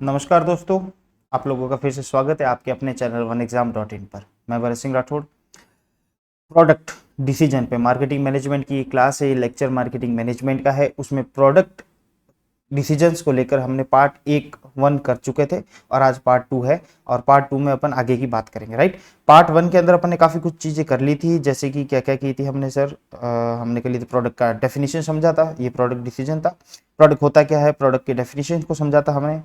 नमस्कार दोस्तों, आप लोगों का फिर से स्वागत है आपके अपने channel one exam dot in पर। मैं भरत सिंह राठौड़। प्रोडक्ट डिसीजन पे मार्केटिंग मैनेजमेंट की क्लास है, ये लेक्चर मार्केटिंग मैनेजमेंट का है। उसमें प्रोडक्ट डिसीजंस को लेकर हमने पार्ट 1 कर चुके थे और आज पार्ट 2 है और पार्ट 2 में अपन आगे की बात करेंगे। राइट, पार्ट 1 के अंदर अपन ने काफ़ी कुछ चीज़ें कर ली थी, जैसे कि क्या क्या की थी हमने सर। हमने कर ली थी, प्रोडक्ट का डेफिनेशन समझा था, ये प्रोडक्ट डिसीजन था। प्रोडक्ट होता क्या है, प्रोडक्ट के डेफिनेशन को समझा था हमने।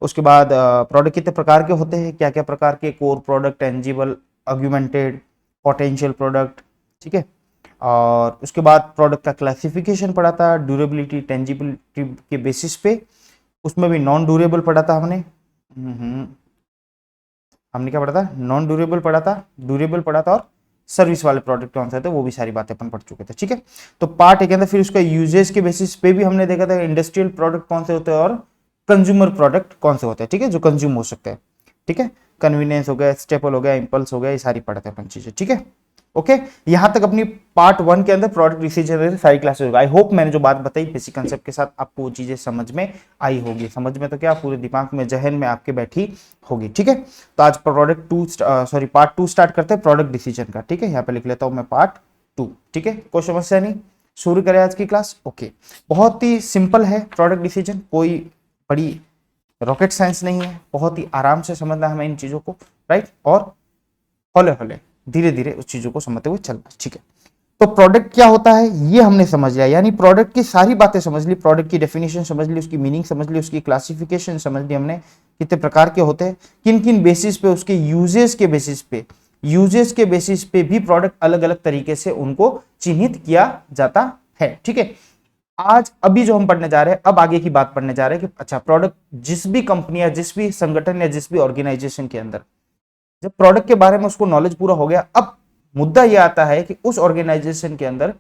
उसके बाद प्रोडक्ट कितने प्रकार के होते हैं, क्या क्या प्रकार के, core product, tangible, augmented, potential product, ठीक है। और उसके बाद प्रोडक्ट का क्लासिफिकेशन पढ़ा था, ड्यूरेबिलिटी टेंजिबिलिटी के बेसिस पे। उसमें भी नॉन ड्यूरेबल पढ़ा था हमने। हमने क्या पढ़ा था, नॉन ड्यूरेबल पढ़ा था, ड्यूरेबल पढ़ा था और सर्विस वाले प्रोडक्ट कौन से थे वो भी सारी बातें अपन पढ़ चुके थे, ठीक है। तो पार्ट एक के अंदर फिर उसका यूजेस के बेसिस पे भी हमने देखा था इंडस्ट्रियल प्रोडक्ट कौन से होते हैं और कंज्यूमर प्रोडक्ट कौन से होते हैं, ठीक है, जो कंज्यूम हो सकते हैं, ठीक है। कन्वीनियंस हो गया, स्टेपल हो गया, इंपल्स हो गया, ये सारी पढ़ते हैं अपन चीजें, ठीक है। ओके, यहां तक अपनी पार्ट 1 के अंदर प्रोडक्ट डिसीजन सारी क्लासेस होगा। आई होप मैंने जो बात बताई बेसिक कंसेप्ट के साथ आपको वो चीजें समझ में आई होगी। समझ में तो क्या, पूरे दिमाग में, जहन में आपके बैठी होगी, ठीक है। तो आज पार्ट 2 स्टार्ट करते हैं प्रोडक्ट डिसीजन का, ठीक है। यहाँ पे लिख लेता हूं मैं पार्ट 2, ठीक है। कोई समस्या नहीं, शुरू करें आज की क्लास। ओके, बहुत ही सिंपल है प्रोडक्ट डिसीजन, कोई बड़ी रॉकेट साइंस नहीं है, बहुत ही आराम से समझना है हमें इन चीजों को, राइट। और हौले हौले धीरे धीरे उस चीजों को समझते हुए चलना, ठीक है। तो प्रोडक्ट क्या होता है ये हमने समझ लिया, यानी प्रोडक्ट की सारी बातें समझ ली, प्रोडक्ट की डेफिनेशन समझ ली, उसकी मीनिंग समझ ली, उसकी क्लासिफिकेशन समझ ली हमने, कितने प्रकार के होते हैं, किन किन बेसिस पे, उसके यूजेस के बेसिस पे भी प्रोडक्ट अलग अलग तरीके से उनको चिन्हित किया जाता है, ठीक है। आज अभी जो हम पढ़ने जा रहे हैं, अब आगे की बात पढ़ने जा रहे हैं कि अच्छा, प्रोडक्ट जिस भी कंपनी या जिस भी संगठन या जिस भी ऑर्गेनाइजेशन के अंदर जब प्रोडक्ट के बारे में उसको नॉलेज पूरा हो गया, अब मुद्दा यह आता है कि उस ऑर्गेनाइजेशन के अंदर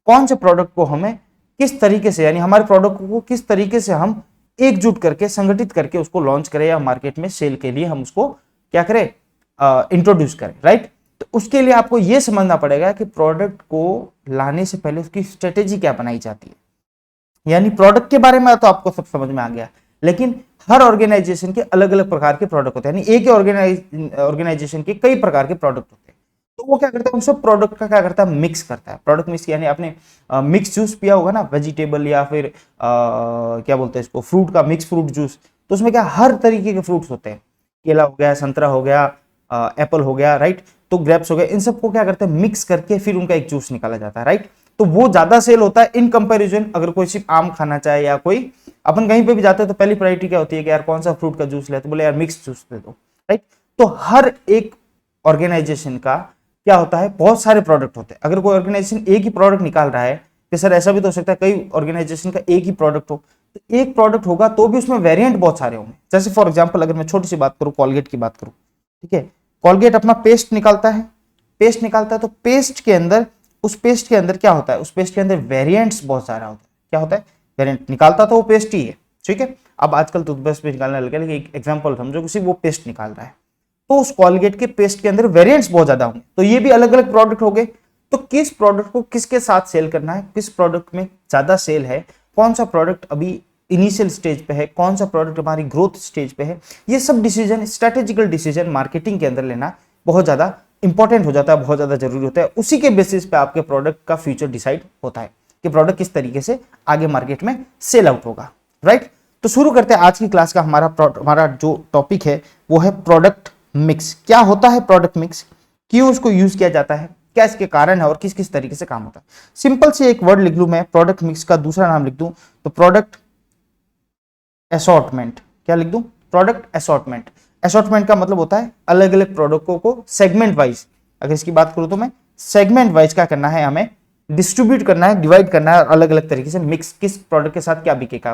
कौन से प्रोडक्ट को हमें किस तरीके से, यानी हमारे प्रोडक्ट को किस तरीके से हम एकजुट करके, संगठित करके उसको लॉन्च करें या मार्केट में सेल के लिए हम उसको क्या करें, इंट्रोड्यूस करें, राइट। तो उसके लिए आपको यह समझना पड़ेगा कि प्रोडक्ट को लाने से पहले उसकी स्ट्रेटेजी क्या बनाई जाती है। यानी प्रोडक्ट के बारे में तो आपको सब समझ में आ गया, लेकिन हर ऑर्गेनाइजेशन के अलग अलग प्रकार के प्रोडक्ट होते हैं, यानी एक ही ऑर्गेनाइजेशन के कई प्रकार के प्रोडक्ट होते हैं। तो वो क्या करता है, उन सब प्रोडक्ट का क्या करता है, मिक्स करता है। प्रोडक्ट मिक्स यानी आपने मिक्स जूस पिया होगा ना, वेजिटेबल या फिर क्या बोलते हैं इसको, फ्रूट का मिक्स फ्रूट जूस। तो उसमें क्या हर तरीके के फ्रूट्स होते हैं, केला हो गया, संतरा हो गया, एप्पल हो गया, राइट। तो ग्रेप्स हो गए, इन सबको क्या करते हैं, मिक्स करके फिर उनका एक जूस निकाला जाता है, राइट। तो वो ज्यादा सेल होता है इन कंपैरिजन, अगर कोई सिर्फ आम खाना चाहे या कोई, अपन कहीं पे भी जाते हैं तो पहली प्रायोरिटी क्या होती है कि यार कौन सा फ्रूट का जूस ले, तो बोले यार मिक्स जूस दे दो, राइट। तो हर एक ऑर्गेनाइजेशन का क्या होता है, बहुत सारे प्रोडक्ट होते हैं। अगर कोई ऑर्गेनाइजेशन एक ही प्रोडक्ट निकाल रहा है, तो सर ऐसा भी तो हो सकता है कई ऑर्गेनाइजेशन का एक ही प्रोडक्ट हो, तो एक प्रोडक्ट होगा तो भी उसमें वेरिएंट बहुत सारे होंगे। जैसे फॉर एग्जांपल अगर मैं छोटी सी बात करूं, कॉलगेट की बात करूं, ठीक है। कॉलगेट अपना पेस्ट निकालता है, तो पेस्ट के अंदर, उस पेस्ट के अंदर क्या होता है, उस पेस्ट के अंदर वेरिएंट्स बहुत सारा होता है। क्या होता है, वेरिएंट निकालता तो वो पेस्ट ही है, ठीक है। अब आजकल टूथब्रश भी निकालने लगे, लेकिन एक एग्जांपल समझो, किसी वो पेस्ट निकाल रहा है, तो उस कॉलगेट के पेस्ट के अंदर वेरिएंट्स बहुत ज्यादा होंगे, तो ये भी अलग अलग प्रोडक्ट हो गए। तो किस प्रोडक्ट को किसके साथ सेल करना है, किस प्रोडक्ट में ज्यादा सेल है, कौन सा प्रोडक्ट अभी इनिशियल स्टेज पे है, कौन सा प्रोडक्ट हमारी ग्रोथ स्टेज पे है, ये सब डिसीजन, स्ट्रेटेजिकल डिसीजन मार्केटिंग के अंदर लेना बहुत ज्यादा इंपॉर्टेंट हो जाता है, बहुत ज्यादा जरूरी होता है। उसी के बेसिस पे आपके प्रोडक्ट का फ्यूचर डिसाइड होता है कि प्रोडक्ट किस तरीके से आगे मार्केट में सेल आउट होगा, राइट। तो शुरू करते हैं आज की क्लास का। हमारा जो टॉपिक है वो है प्रोडक्ट मिक्स। क्या होता है प्रोडक्ट मिक्स, क्यों उसको यूज किया जाता है, क्या इसके कारण है और किस किस तरीके से काम होता है। सिंपल से एक वर्ड लिख लूं मैं, प्रोडक्ट मिक्स का दूसरा नाम लिख दूं तो प्रोडक्ट असॉर्टमेंट। क्या लिख दूं, प्रोडक्ट असॉर्टमेंट। असॉर्टमेंट का मतलब होता है अलग अलग प्रोडक्टों को सेगमेंट वाइज, अगर इसकी बात करूं तो मैं सेगमेंट वाइज क्या करना है, हमें डिस्ट्रीब्यूट करना है, डिवाइड करना है, और अलग अलग तरीके से मिक्स, किस प्रोडक्ट के साथ क्या बिकेगा।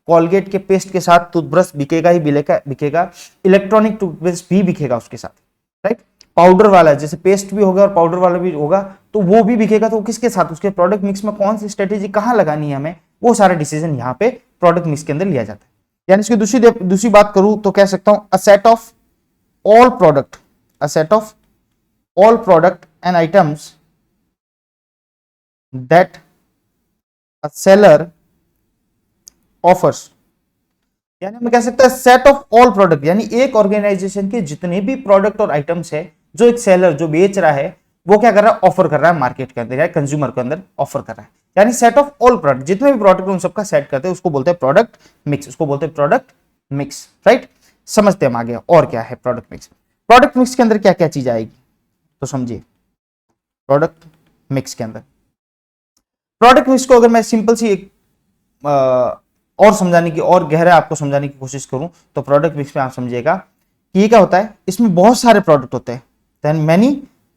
कॉलगेट के पेस्ट के साथ टूथब्रश बिकेगा ही बिकेगा, इलेक्ट्रॉनिक टूथब्रश भी बिकेगा उसके साथ, राइट। पाउडर वाला, जैसे पेस्ट भी होगा और पाउडर वाला भी होगा, तो वो भी बिकेगा। तो किसके साथ, उसके प्रोडक्ट मिक्स में कौन सी स्ट्रेटेजी कहां लगानी है हमें, वो सारा डिसीजन यहाँ पे प्रोडक्ट मिक्स के अंदर लिया जाता है। यानी इसकी दूसरी बात करूं तो कह सकता हूं a set of all product, a set of all product and items that a seller offers, यानी हम कह सकते हैं सेट ऑफ ऑल प्रोडक्ट, यानी एक ऑर्गेनाइजेशन के जितने भी प्रोडक्ट और आइटम्स है जो एक सेलर जो बेच रहा है वो क्या कर रहा है, ऑफर कर रहा है मार्केट के अंदर या कंज्यूमर के अंदर ऑफर कर रहा है। यानी सेट ऑफ ऑल प्रोडक्ट, जितने भी प्रोडक्ट उन सबका सेट करते हैं उसको बोलते हैं प्रोडक्ट मिक्स, उसको बोलते हैं प्रोडक्ट मिक्स, राइट। समझते हैं हम आगे और क्या है प्रोडक्ट मिक्स। प्रोडक्ट मिक्स के अंदर क्या क्या चीज आएगी तो समझिए। प्रोडक्ट मिक्स के अंदर, प्रोडक्ट मिक्स को अगर मैं सिंपल सी एक और समझाने की और गहरा आपको समझाने की कोशिश करूं तो प्रोडक्ट मिक्स में आप समझिएगा कि ये क्या होता है, इसमें बहुत सारे प्रोडक्ट होते हैं, देन मैनी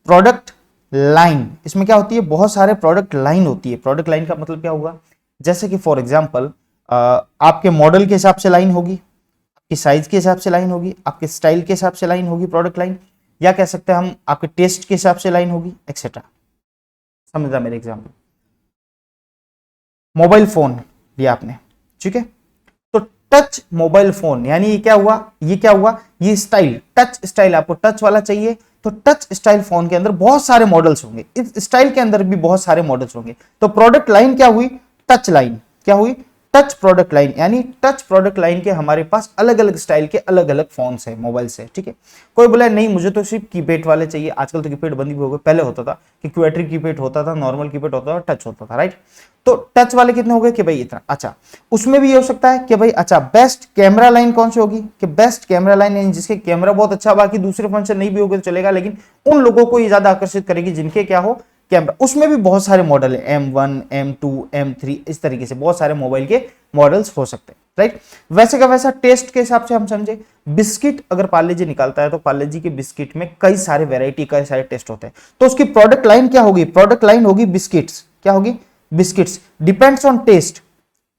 प्रोडक्ट लाइन। इसमें क्या होती है, बहुत सारे प्रोडक्ट लाइन होती है। प्रोडक्ट लाइन का मतलब क्या हुआ, जैसे कि फॉर एग्जांपल आपके मॉडल के हिसाब से लाइन होगी, आपकी साइज के हिसाब से लाइन होगी, आपके स्टाइल के हिसाब से लाइन होगी प्रोडक्ट लाइन, या कह सकते हैं हम आपके टेस्ट के हिसाब से लाइन होगी, एक्सेट्रा। समझा मेरे एग्जाम्पल। मोबाइल फोन लिया आपने, ठीक है, तो टच मोबाइल फोन, यानी ये क्या हुआ, ये क्या हुआ, ये स्टाइल, टच स्टाइल, आपको टच वाला चाहिए तो टच स्टाइल फोन के अंदर बहुत सारे मॉडल्स होंगे, इस स्टाइल के अंदर भी बहुत सारे मॉडल्स होंगे। तो प्रोडक्ट लाइन क्या हुई, टच लाइन, क्या हुई, टच प्रोडक्ट लाइन, यानी टच प्रोडक्ट लाइन के हमारे पास अलग अलग स्टाइल के अलग अलग फोन्स है मोबाइल से, ठीक है। कोई बोला नहीं मुझे तो सिर्फ कीपैड वाले चाहिए, आजकल तो कीपैड बंद भी हो गए, पहले होता था कि क्वाड्री कीपैड होता था, नॉर्मल कीपैड होता था, टच होता था, राइट। तो टच वाले कितने हो गए कि भाई इतना, अच्छा उसमें भी ये हो सकता है कि भाई अच्छा बेस्ट कैमरा लाइन कौन सी होगी, कि बेस्ट कैमरा लाइन जिसके कैमरा बहुत अच्छा, बाकी दूसरे फंक्शन नहीं भी होगे तो चलेगा, लेकिन उन लोगों को ये ज्यादा आकर्षित करेगी जिनके क्या हो कैमरा। उसमें भी बहुत सारे मॉडल है, M1 M2 M3, इस तरीके से बहुत सारे मोबाइल के मॉडल्स हो सकते हैं, राइट। वैसे का वैसा टेस्ट के हिसाब से हम समझे, बिस्किट अगर पार्ले जी निकालता है तो पार्ले जी के बिस्किट में कई सारे वेराइटी, कई सारे टेस्ट होते हैं, तो उसकी प्रोडक्ट लाइन क्या होगी, प्रोडक्ट लाइन होगी बिस्किट्स, क्या होगी, biscuits. Depends on taste,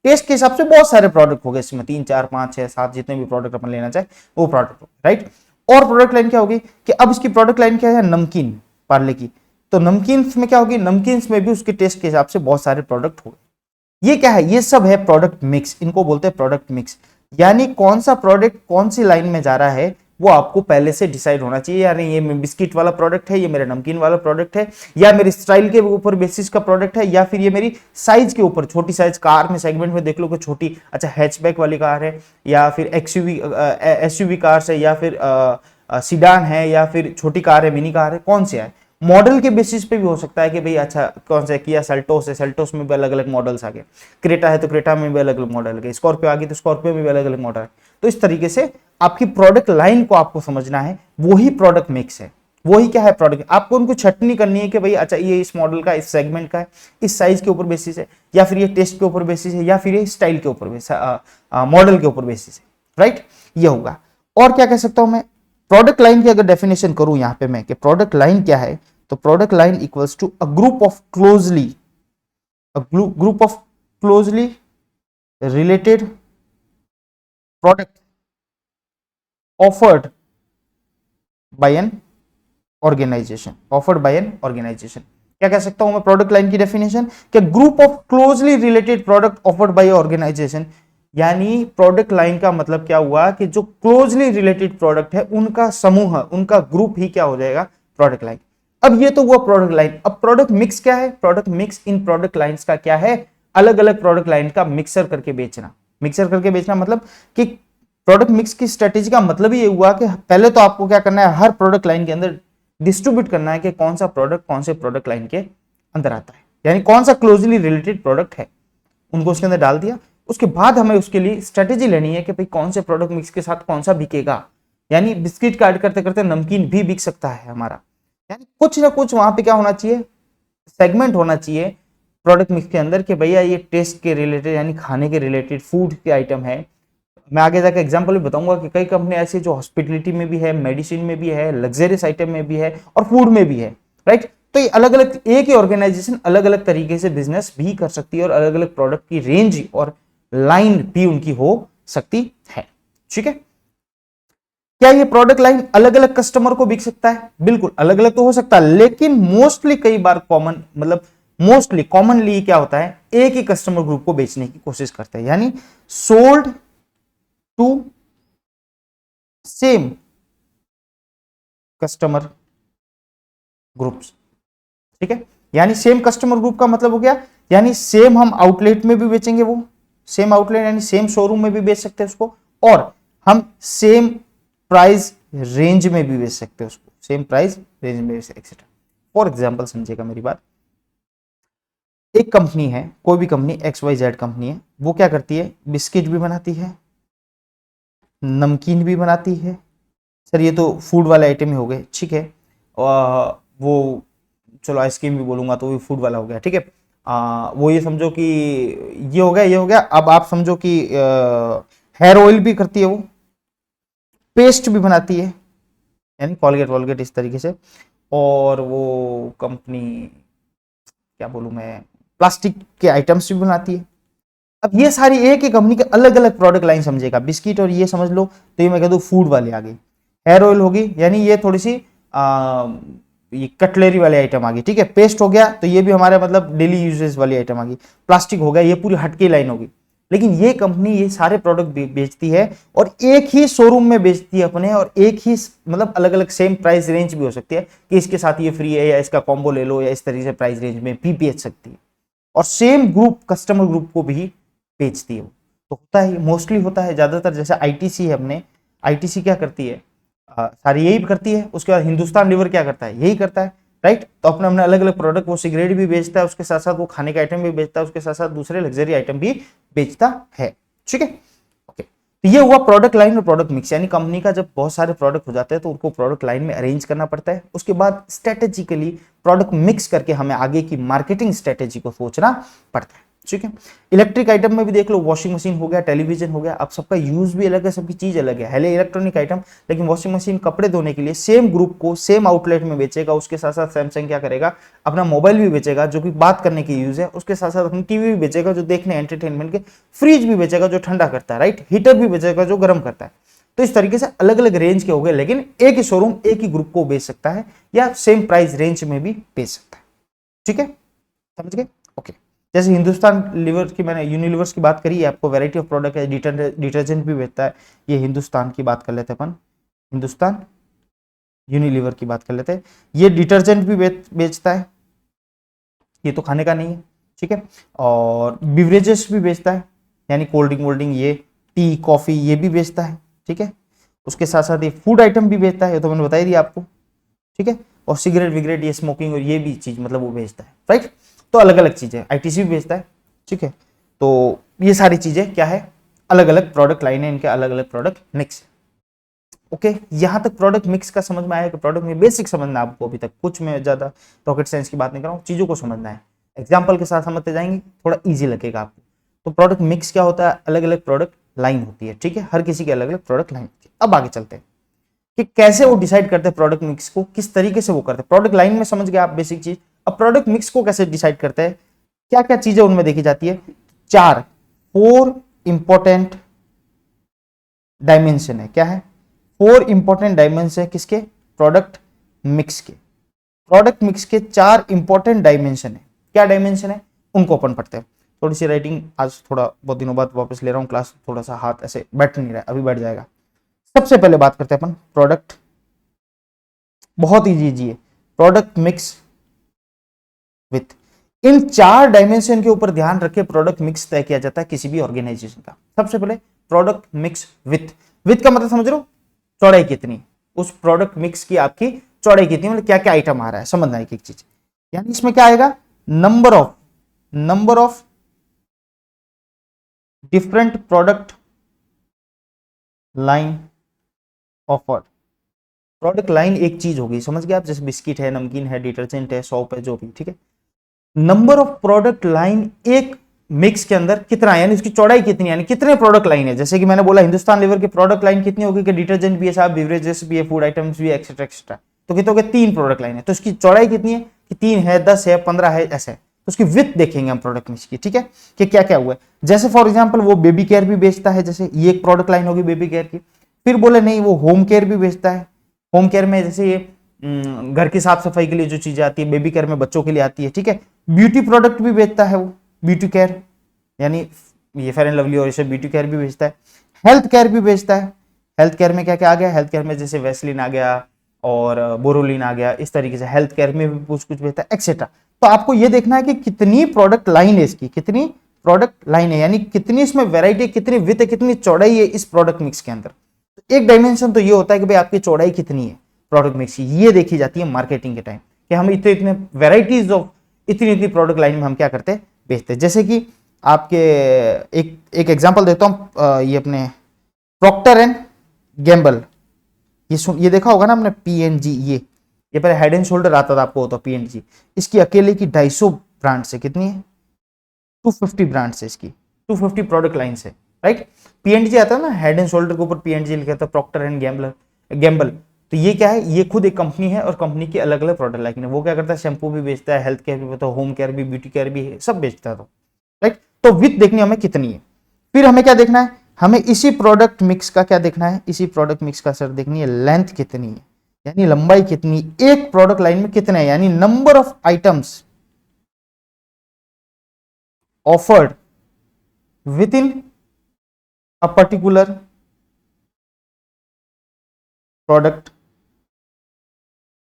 taste के हिसाब से बहुत सारे प्रोडक्ट हो गए इसमें, 3 4 5 6 7 जितने भी प्रोडक्ट अपन लेना चाहे वो प्रोडक्ट हो, राइट। और प्रोडक्ट लाइन क्या होगी कि अब इसकी प्रोडक्ट लाइन क्या है, नमकीन पार्ले की, तो नमकीन में क्या होगी, नमकीन में भी उसके टेस्ट के हिसाब से बहुत सारे प्रोडक्ट हो गए। ये क्या है, ये सब है प्रोडक्ट मिक्स, इनको बोलते हैं प्रोडक्ट मिक्स। यानी कौन सा प्रोडक्ट कौन सी लाइन में जा रहा है वो आपको पहले से डिसाइड होना चाहिए, यानी ये बिस्किट वाला प्रोडक्ट है, ये मेरा नमकीन वाला प्रोडक्ट है, या मेरे स्टाइल के ऊपर बेसिस का प्रोडक्ट है, या फिर ये मेरी साइज के ऊपर, छोटी साइज कार में सेगमेंट में देख लो कि छोटी अच्छा हैचबैक वाली कार है, या फिर एसयूवी कार है, या फिर सीडान है, या फिर छोटी कार है, मिनी कार है, कौन सी है। मॉडल के बेसिस पे भी हो सकता है कि भाई अच्छा कौन सा किया सेल्टोस है, सेल्टोस में भी अलग अलग मॉडल्स आ गए, क्रेटा है तो क्रेटा में भी अलग अलग मॉडल है, स्कॉर्पियो आ गई तो स्कॉर्पियो में भी अलग अलग मॉडल है। तो इस तरीके से आपकी प्रोडक्ट लाइन को आपको समझना है, वही प्रोडक्ट मिक्स है, वही क्या है प्रोडक्ट। आपको उनको छटनी करनी है कि भाई अच्छा ये इस मॉडल का, इस सेगमेंट का है, इस साइज के ऊपर बेसिस है, या फिर ये टेस्ट के ऊपर बेसिस है, या फिर ये स्टाइल के ऊपर मॉडल के ऊपर बेसिस है, राइट। ये होगा। और क्या कह सकता हूं मैं, प्रोडक्ट लाइन की अगर डेफिनेशन करूं यहां पे मैं कि प्रोडक्ट लाइन क्या है, तो product line equals to a group of closely related product offered by an organization, क्या कह सकता हूं मैं प्रोडक्ट लाइन की डेफिनेशन, कि group of closely related product offered by organization. यानी प्रोडक्ट लाइन का मतलब क्या हुआ कि जो क्लोजली रिलेटेड प्रोडक्ट है उनका समूह, उनका ग्रुप ही क्या हो जाएगा, प्रोडक्ट लाइन। अब ये तो हुआ प्रोडक्ट लाइन। अब प्रोडक्ट मिक्स क्या है, product mix in product lines का क्या है, अलग अलग प्रोडक्ट लाइन का मिक्सर करके बेचना। मिक्सर करके बेचना मतलब कि प्रोडक्ट मिक्स की स्ट्रेटेजी का मतलब ये हुआ कि पहले तो आपको क्या करना है, हर प्रोडक्ट लाइन के अंदर डिस्ट्रीब्यूट करना है कि कौन सा प्रोडक्ट कौन से प्रोडक्ट लाइन के अंदर आता है, यानी कौन सा क्लोजली रिलेटेड प्रोडक्ट है उनको उसके अंदर डाल दिया। उसके बाद हमें उसके लिए स्ट्रेटेजी लेनी है कि भाई कौन से प्रोडक्ट मिक्स के साथ कौन सा बिकेगा, यानी बिस्किट का ऐड करते करते नमकीन भी बिक सकता है हमारा, यानी कुछ ना कुछ वहां पे क्या होना चाहिए, सेगमेंट होना चाहिए प्रोडक्ट मिक्स के अंदर कि भैया ये टेस्ट के रिलेटेड यानी खाने के रिलेटेड फूड के आइटम है। मैं आगे जाकर एग्जांपल भी बताऊंगा कि कई कंपनी ऐसी जो हॉस्पिटलिटी में भी है, मेडिसिन में भी है, लग्जरियस आइटम में भी है और फूड में भी है, राइट। तो ये अलग अलग एक ही ऑर्गेनाइजेशन अलग अलग तरीके से बिजनेस भी कर सकती है और अलग अलग प्रोडक्ट की रेंज और लाइन भी उनकी हो सकती है, ठीक है। क्या ये प्रोडक्ट लाइन अलग अलग कस्टमर को बिक सकता है, बिल्कुल अलग अलग तो हो सकता है, लेकिन मोस्टली कई बार मोस्टली कॉमनली क्या होता है, एक ही कस्टमर ग्रुप को बेचने की कोशिश करते हैं, यानी sold to same customer groups, ठीक है। यानी सेम कस्टमर ग्रुप का मतलब हो गया, यानी सेम हम आउटलेट में भी बेचेंगे, वो सेम आउटलेट यानी सेम शोरूम में भी बेच सकते हैं उसको, और हम सेम प्राइस रेंज में भी बेच सकते हैं उसको, सेम प्राइस रेंज में एक्सेट्रा। फॉर एग्जाम्पल समझिएगा मेरी बात, एक कंपनी है, कोई भी कंपनी XYZ कंपनी है, वो क्या करती है, बिस्किट भी बनाती है, नमकीन भी बनाती है। सर ये तो फूड वाले आइटम ही हो गए, ठीक है। वो चलो आइसक्रीम भी बोलूंगा तो वो फूड वाला हो गया, ठीक है। वो ये समझो कि ये हो गया, ये हो गया। अब आप समझो कि हेयर ऑयल भी करती है वो, पेस्ट भी बनाती है, यानी कॉलगेट वॉलगेट इस तरीके से, और वो कंपनी क्या बोलूं मैं, प्लास्टिक के आइटम्स भी बनाती है। अब ये सारी एक ही कंपनी के अलग अलग प्रोडक्ट लाइन समझेगा, बिस्किट और ये समझ लो तो ये मैं कह दूं फूड वाली आ गई, हेयर ऑयल होगी यानी ये थोड़ी सी ये कटलरी वाले आइटम आ गई, ठीक है। पेस्ट हो गया तो ये भी हमारे मतलब डेली यूजेस वाली आइटम आ गई। प्लास्टिक हो गया, ये पूरी हटके लाइन होगी। लेकिन ये कंपनी ये सारे प्रोडक्ट बेचती है और एक ही शोरूम में बेचती है अपने, और एक ही मतलब अलग अलग सेम प्राइस रेंज भी हो सकती है कि इसके साथ ये फ्री है या इसका कॉम्बो ले लो, या इस तरीके से प्राइस रेंज में भी बेच सकती है। और सेम ग्रुप कस्टमर ग्रुप को भी बेचती है। तो होता है, मोस्टली होता है ज्यादातर, जैसे आईटीसी है, अपने आईटीसी क्या करती है, सारी यही करती है। उसके बाद हिंदुस्तान लीवर क्या करता है, यही करता है, राइट। तो अपने अपने अलग अलग प्रोडक्ट, वो सिगरेट भी बेचता है, उसके साथ साथ वो खाने के आइटम भी बेचता है, उसके साथ साथ दूसरे लग्जरी आइटम भी बेचता है, ठीक है। ओके, तो ये हुआ प्रोडक्ट लाइन और प्रोडक्ट मिक्स, यानी कंपनी का जब बहुत सारे प्रोडक्ट हो जाते हैं तो उनको प्रोडक्ट लाइन में अरेंज करना पड़ता है। उसके बाद स्ट्रेटेजिकली प्रोडक्ट मिक्स करके हमें आगे की मार्केटिंग स्ट्रेटेजी को सोचना पड़ता है, ठीक है। इलेक्ट्रिक आइटम में भी देख लो, वॉशिंग मशीन हो गया, टेलीविजन हो गया। अब सबका यूज भी अलग है, सबकी चीज अलग है, हेले इलेक्ट्रॉनिक आइटम। लेकिन वॉशिंग मशीन कपड़े धोने के लिए सेम ग्रुप को सेम आउटलेट में बेचेगा। उसके साथ साथ सैमसंग क्या करेगा, अपना मोबाइल भी बेचेगा जो कि बात करने की यूज है, उसके साथ साथ अपनी टीवी भी बेचेगा जो देखने एंटरटेनमेंट के, फ्रिज भी बेचेगा जो ठंडा करता है, राइट, हीटर भी बेचेगा जो गर्म करता है। तो इस तरीके से अलग अलग रेंज के हो गए, लेकिन एक ही शोरूम एक ही ग्रुप को बेच सकता है, या सेम प्राइस रेंज में भी बेच सकता है, ठीक है, समझ गए। ओके, जैसे हिंदुस्तान लीवर की मैंने यूनिलीवर्स की बात करी है, आपको वैरायटी ऑफ प्रोडक्ट है, डिटर्जेंट भी बेचता है। ये हिंदुस्तान की बात कर लेते हैं अपन, हिंदुस्तान यूनिलीवर की बात कर लेते हैं। ये डिटर्जेंट भी बेचता है, ये तो खाने का नहीं है, ठीक है। और बिवरेजेस भी बेचता है, यानी कोल्ड ड्रिंक वोल्ड ड्रिंक, ये टी कॉफी ये भी बेचता है, ठीक है। उसके साथ साथ ये फूड आइटम भी बेचता है, ये तो मैंने बताई दिया आपको, ठीक है। और सिगरेट विगरेट, ये स्मोकिंग और ये भी चीज मतलब वो बेचता है, राइट। तो अलग अलग चीजें, आईटीसी भी बेचता है, ठीक है। तो ये सारी चीजें क्या है, अलग अलग प्रोडक्ट लाइन है, इनके अलग अलग प्रोडक्ट मिक्स। ओके, यहां तक प्रोडक्ट मिक्स का समझ में आया कि प्रोडक्ट में बेसिक समझना है आपको। अभी तक कुछ में ज्यादा रॉकेट साइंस की बात नहीं कर रहा हूं, चीजों को समझना है, एग्जाम्पल के साथ समझते जाएंगे, थोड़ा ईजी लगेगा आपको। तो प्रोडक्ट मिक्स क्या होता है, अलग अलग प्रोडक्ट लाइन होती है, ठीक है, हर किसी की अलग अलग प्रोडक्ट लाइन होती है। अब आगे चलते हैं कि कैसे वो डिसाइड करते हैं प्रोडक्ट मिक्स को, किस तरीके से वो करते हैं। प्रोडक्ट लाइन में समझ गए आप बेसिक चीज। अब प्रोडक्ट मिक्स को कैसे डिसाइड करते हैं, क्या क्या चीजें उनमें देखी जाती है। 4 इंपॉर्टेंट डायमेंशन है, क्या है, 4 इंपॉर्टेंट डायमेंशन है किसके, प्रोडक्ट मिक्स के। प्रोडक्ट मिक्स के 4 इंपॉर्टेंट डायमेंशन है, क्या डायमेंशन है उनको अपन पढ़ते हैं। थोड़ी सी राइटिंग आज थोड़ा बहुत दिनों बाद वापस ले रहा हूं क्लास, थोड़ा सा हाथ ऐसे बैठ नहीं रहा है, अभी बैठ जाएगा। सबसे पहले बात करते हैं अपन प्रोडक्ट, बहुत इजी है, product mix with. In 4 dimension के ऊपर ध्यान रखे प्रोडक्ट मिक्स तय किया जाता है किसी भी ऑर्गेनाइजेशन का। सबसे पहले प्रोडक्ट मिक्स विथ का मतलब समझ रहे हो, चौड़ाई कितनी, उस प्रोडक्ट मिक्स की आपकी चौड़ाई कितनी, मतलब क्या क्या आइटम आ रहा है, समझना एक एक चीज। यानी इसमें क्या आएगा, number of different product line offer. Product line एक चीज होगी, समझ गए आप, जैसे बिस्किट है, नमकीन है, डिटर्जेंट है, सोप है, जो भी, ठीक है। नंबर ऑफ प्रोडक्ट लाइन एक मिक्स के अंदर कितना है, यानी उसकी चौड़ाई कितनी, यानी कितने प्रोडक्ट लाइन है। जैसे कि मैंने बोला हिंदुस्तान लीवर की प्रोडक्ट लाइन कितनी होगी कि डिटर्जेंट भी है साहब, बिवरेजेस भी है, फूड आइटम्स भी है, एक्सेट्रा एक्सेट्रा। तो कितने हो गए, 3 प्रोडक्ट लाइन है। तो उसकी चौड़ाई कितनी है कि 3 है, 10 है, 15 है, ऐसे। तो उसकी विथ देखेंगे हम प्रोडक्ट मिक्स की, ठीक है, कि क्या क्या हुआ है। जैसे फॉर एग्जाम्पल वो बेबी केयर भी बेचता है, जैसे ये एक प्रोडक्ट लाइन होगी बेबी केयर की। फिर बोले नहीं वो होम केयर भी बेचता है, होम केयर में जैसे ये घर की साफ सफाई के लिए जो चीजें आती है, बेबी केयर में बच्चों के लिए आती है, ठीक है। ब्यूटी प्रोडक्ट भी बेचता है वो, ब्यूटी केयर, यानी ये फेयर एंड लवली और इसे ब्यूटी केयर भी बेचता है। हेल्थ केयर भी बेचता है, हेल्थ केयर में क्या क्या आ गया, हेल्थ केयर में जैसे वैसलीन आ गया और बोरोलिन आ गया, इस तरीके से हेल्थ केयर में भी कुछ कुछ बेचता है, एक्सेट्रा। तो आपको ये देखना है कि कितनी प्रोडक्ट लाइन है इसकी, कितनी प्रोडक्ट लाइन है, यानी कितनी इसमें वैरायटी, कितनी विड्थ है, कितनी चौड़ाई है इस प्रोडक्ट मिक्स के अंदर। एक डायमेंशन तो ये होता है कि भाई आपकी चौड़ाई कितनी है प्रोडक्ट मिक्स की, ये देखी जाती है मार्केटिंग के टाइम कि हम इतने इतने वेराइटीज ऑफ इतनी इतनी प्रोडक्ट लाइन में हम क्या करते हैं, बेचते हैं। जैसे कि आपके एक एग्जांपल देता हूं, ये अपने प्रॉक्टर एंड गैम्बल, ये देखा होगा ना आपने, पीएनजी, ये पहले हेड एंड शोल्डर आता था आपको, होता पीएनजी, इसकी अकेले की 250 ब्रांड से कितनी है, 250 ब्रांड से, इसकी 250 प्रोडक्ट लाइन से, राइट। पीएनजी आता है ना, हेड एंड शोल्डर के ऊपर पीएनजी लिखा था, प्रॉक्टर एंड गैम्बल। तो ये क्या है, ये खुद एक कंपनी है और कंपनी की अलग अलग प्रोडक्ट लाइन है। वो क्या करता है, शैम्पू भी बेचता है, हेल्थ केयर भी बेचता है, होम केयर भी, ब्यूटी केयर भी है, सब बेचता है, तो राइट। तो विथ देखनी हमें कितनी है, फिर हमें क्या देखना है, हमें इसी प्रोडक्ट मिक्स का क्या देखना है, इसी प्रोडक्ट मिक्स का सर देखनी है लेंथ कितनी है, यानी लंबाई कितनी, एक प्रोडक्ट लाइन में कितने है, यानी number of items offered with in a particular product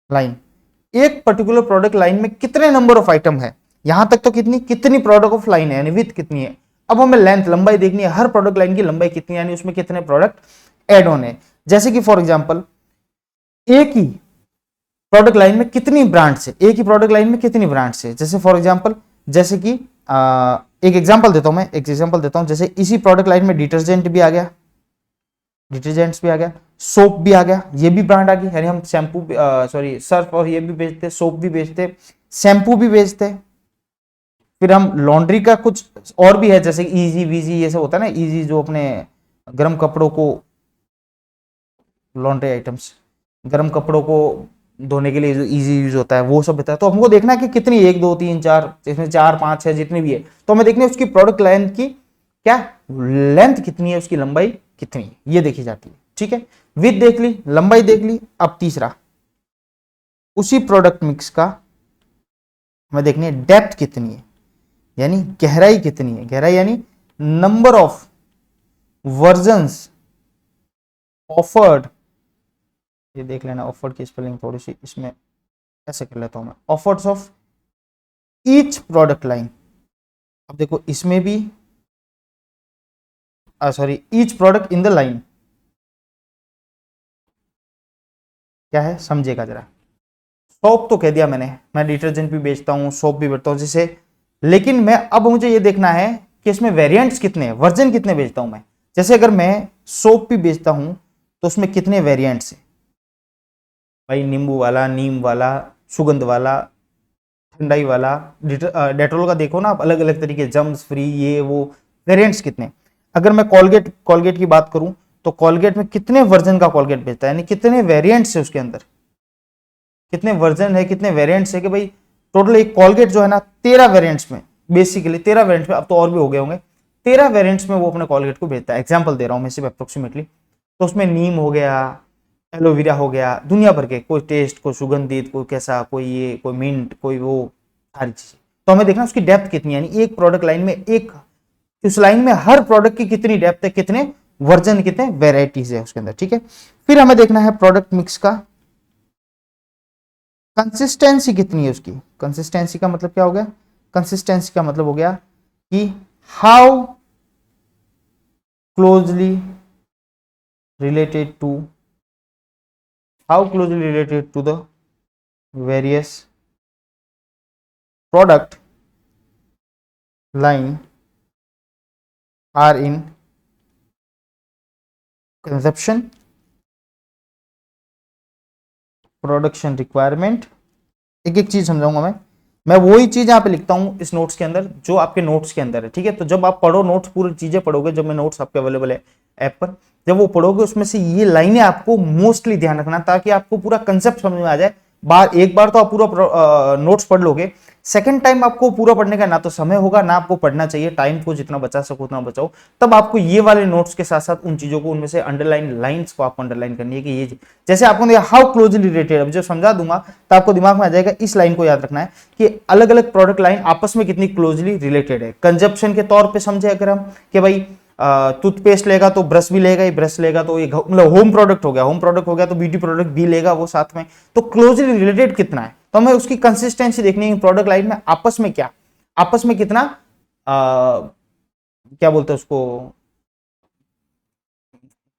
line. एक पर्टिकुलर प्रोडक्ट लाइन में कितने नंबर ऑफ आइटम है, यहां तक तो कितनी प्रोडक्ट ऑफ लाइन है, यानी विथ कितनी है। अब हमें लेंथ, लंबाई देखनी है, हर प्रोडक्ट लाइन की लंबाई कितनी, यानी उसमें कितने प्रोडक्ट ऐड ऑन है। जैसे कि फॉर एग्जांपल एक ही प्रोडक्ट लाइन में कितनी ब्रांड्स है, एक ही प्रोडक्ट लाइन में कितनी ब्रांड्स है। जैसे फॉर एग्जांपल, जैसे कि एक एग्जांपल देता हूं मैं, एक एग्जांपल देता हूं, जैसे इसी प्रोडक्ट लाइन में डिटर्जेंट भी आ गया, डिटर्जेंट्स भी आ गया, सोप भी आ गया, ये भी ब्रांड आ गई, यानी हम शैम्पू, सॉरी सर्फ और ये भी बेचते, सोप भी बेचते, शैम्पू भी बेचते। फिर हम लॉन्ड्री का कुछ और भी है, जैसे इजी वीजी, ये सब होता है ना, इजी जो अपने गर्म कपड़ों को, लॉन्ड्री आइटम्स, गर्म कपड़ों को धोने के लिए जो इजी यूज होता है, वो सब होता है। तो हमको देखना है कि कितनी, 1 2 3 4, इसमें 4 5 6 जितनी भी है, तो हमें देखनी है उसकी प्रोडक्ट लाइन की क्या लेंथ कितनी है, उसकी लंबाई कितनी है, ये देखी जाती है, ठीक है। विड्थ देख ली, लंबाई देख ली। अब तीसरा, उसी प्रोडक्ट मिक्स का हमें देखनी है डेप्थ कितनी है, यानी गहराई कितनी है। गहराई यानी नंबर ऑफ वर्जन्स ऑफर्ड, ये देख लेना, ऑफर्ड की स्पेलिंग थोड़ी सी इसमें ऐसे कर लेता हूं मैं, ऑफर्ड्स ऑफ ईच प्रोडक्ट लाइन। अब देखो इसमें भी, sorry, each product in the line, क्या है समझेगा जरा। सोप तो कह दिया मैंने, मैं डिटर्जेंट भी बेचता हूं, सोप भी बेचता हूं, जैसे, लेकिन मैं अब मुझे ये देखना है कि इसमें वेरिएंट्स कितने हैं, वर्जन कितने बेचता हूं मैं। जैसे अगर मैं सोप भी बेचता हूं तो उसमें कितने वेरिएंट्स हैं भाई, नींबू वाला, नीम वाला, सुगंध वाला, ठंडाई वाला, डेटोल का देखो ना आप, अलग अलग तरीके, जम्स फ्री, ये वो, वेरिएंट्स कितने। अगर मैं कोलगेट की बात करूं तो कोलगेट में कितने वर्जन का कोलगेट बेचता है, यानी कितने वेरिएंट्स है उसके अंदर, कितने वर्जन है, कितने वेरिएंट्स है, कि भाई टोटल एक कोलगेट जो है ना 13 वेरिएंट्स में, बेसिकली 13 वेरिएंट्स में, अब तो और भी हो गए होंगे, 13 वेरिएंट्स में वो अपने कोलगेट को बेचता है। एग्जांपल दे रहा हूं मैं सिर्फ अप्रोक्सीमेटली। तो उसमें नीम हो गया, एलोवेरा हो गया, दुनिया भर के, कोई टेस्ट, कोई सुगंधित, कोई कैसा, कोई ये, कोई मिंट, कोई वो, सारी चीजें। तो हमें देखना उसकी डेप्थ कितनी, यानी एक प्रोडक्ट लाइन में, एक उस लाइन में हर प्रोडक्ट की कितनी डेप्थ है, कितने वर्जन, कितने वेराइटीज है उसके अंदर, ठीक है। फिर हमें देखना है प्रोडक्ट मिक्स का कंसिस्टेंसी कितनी है उसकी। कंसिस्टेंसी का मतलब क्या हो गया, कंसिस्टेंसी का मतलब हो गया कि how closely related to, how closely related to the various product line are in consumption, production requirement. एक एक चीज समझाऊंगा मैं वही चीज यहाँ पे लिखता हूँ इस नोट्स के अंदर जो आपके नोट्स के अंदर है, ठीक है। तो जब आप पढ़ो नोट्स, पूरी चीजें पढ़ोगे, जब मैं नोट्स आपके अवेलेबल है ऐप पर, जब वो पढ़ोगे उसमें से ये लाइनें आपको मोस्टली ध्यान रखना, ताकि आपको पूरा कंसेप्ट समझ में आ जाए। एक बार तो आप पूरा नोट्स पढ़ लोगे, सेकंड टाइम आपको पूरा पढ़ने का ना तो समय होगा, ना आपको पढ़ना चाहिए, टाइम को जितना बचा सको उतना बचाओ। तब आपको ये वाले नोट्स के साथ साथ उन चीजों को, उनमें से अंडरलाइन लाइंस को आपको अंडरलाइन करनी है कि ये, जैसे आपको देखा हाउ क्लोजली रिलेटेड, अब जब समझा दूंगा तो आपको दिमाग में आ जाएगा, इस लाइन को याद रखना है कि अलग अलग प्रोडक्ट लाइन आपस में कितनी क्लोजली रिलेटेड है। कंजप्शन के तौर पर समझे अगर हम कि भाई टूथपेस्ट लेगा तो ब्रश भी लेगा, ये ब्रश लेगा तो ये मतलब होम प्रोडक्ट हो गया, होम प्रोडक्ट हो गया तो ब्यूटी प्रोडक्ट भी लेगा वो साथ में, तो क्लोजली रिलेटेड कितना है। तो हमें उसकी कंसिस्टेंसी देखनी है, प्रोडक्ट लाइन में आपस में क्या, आपस में कितना क्या बोलते हैं उसको,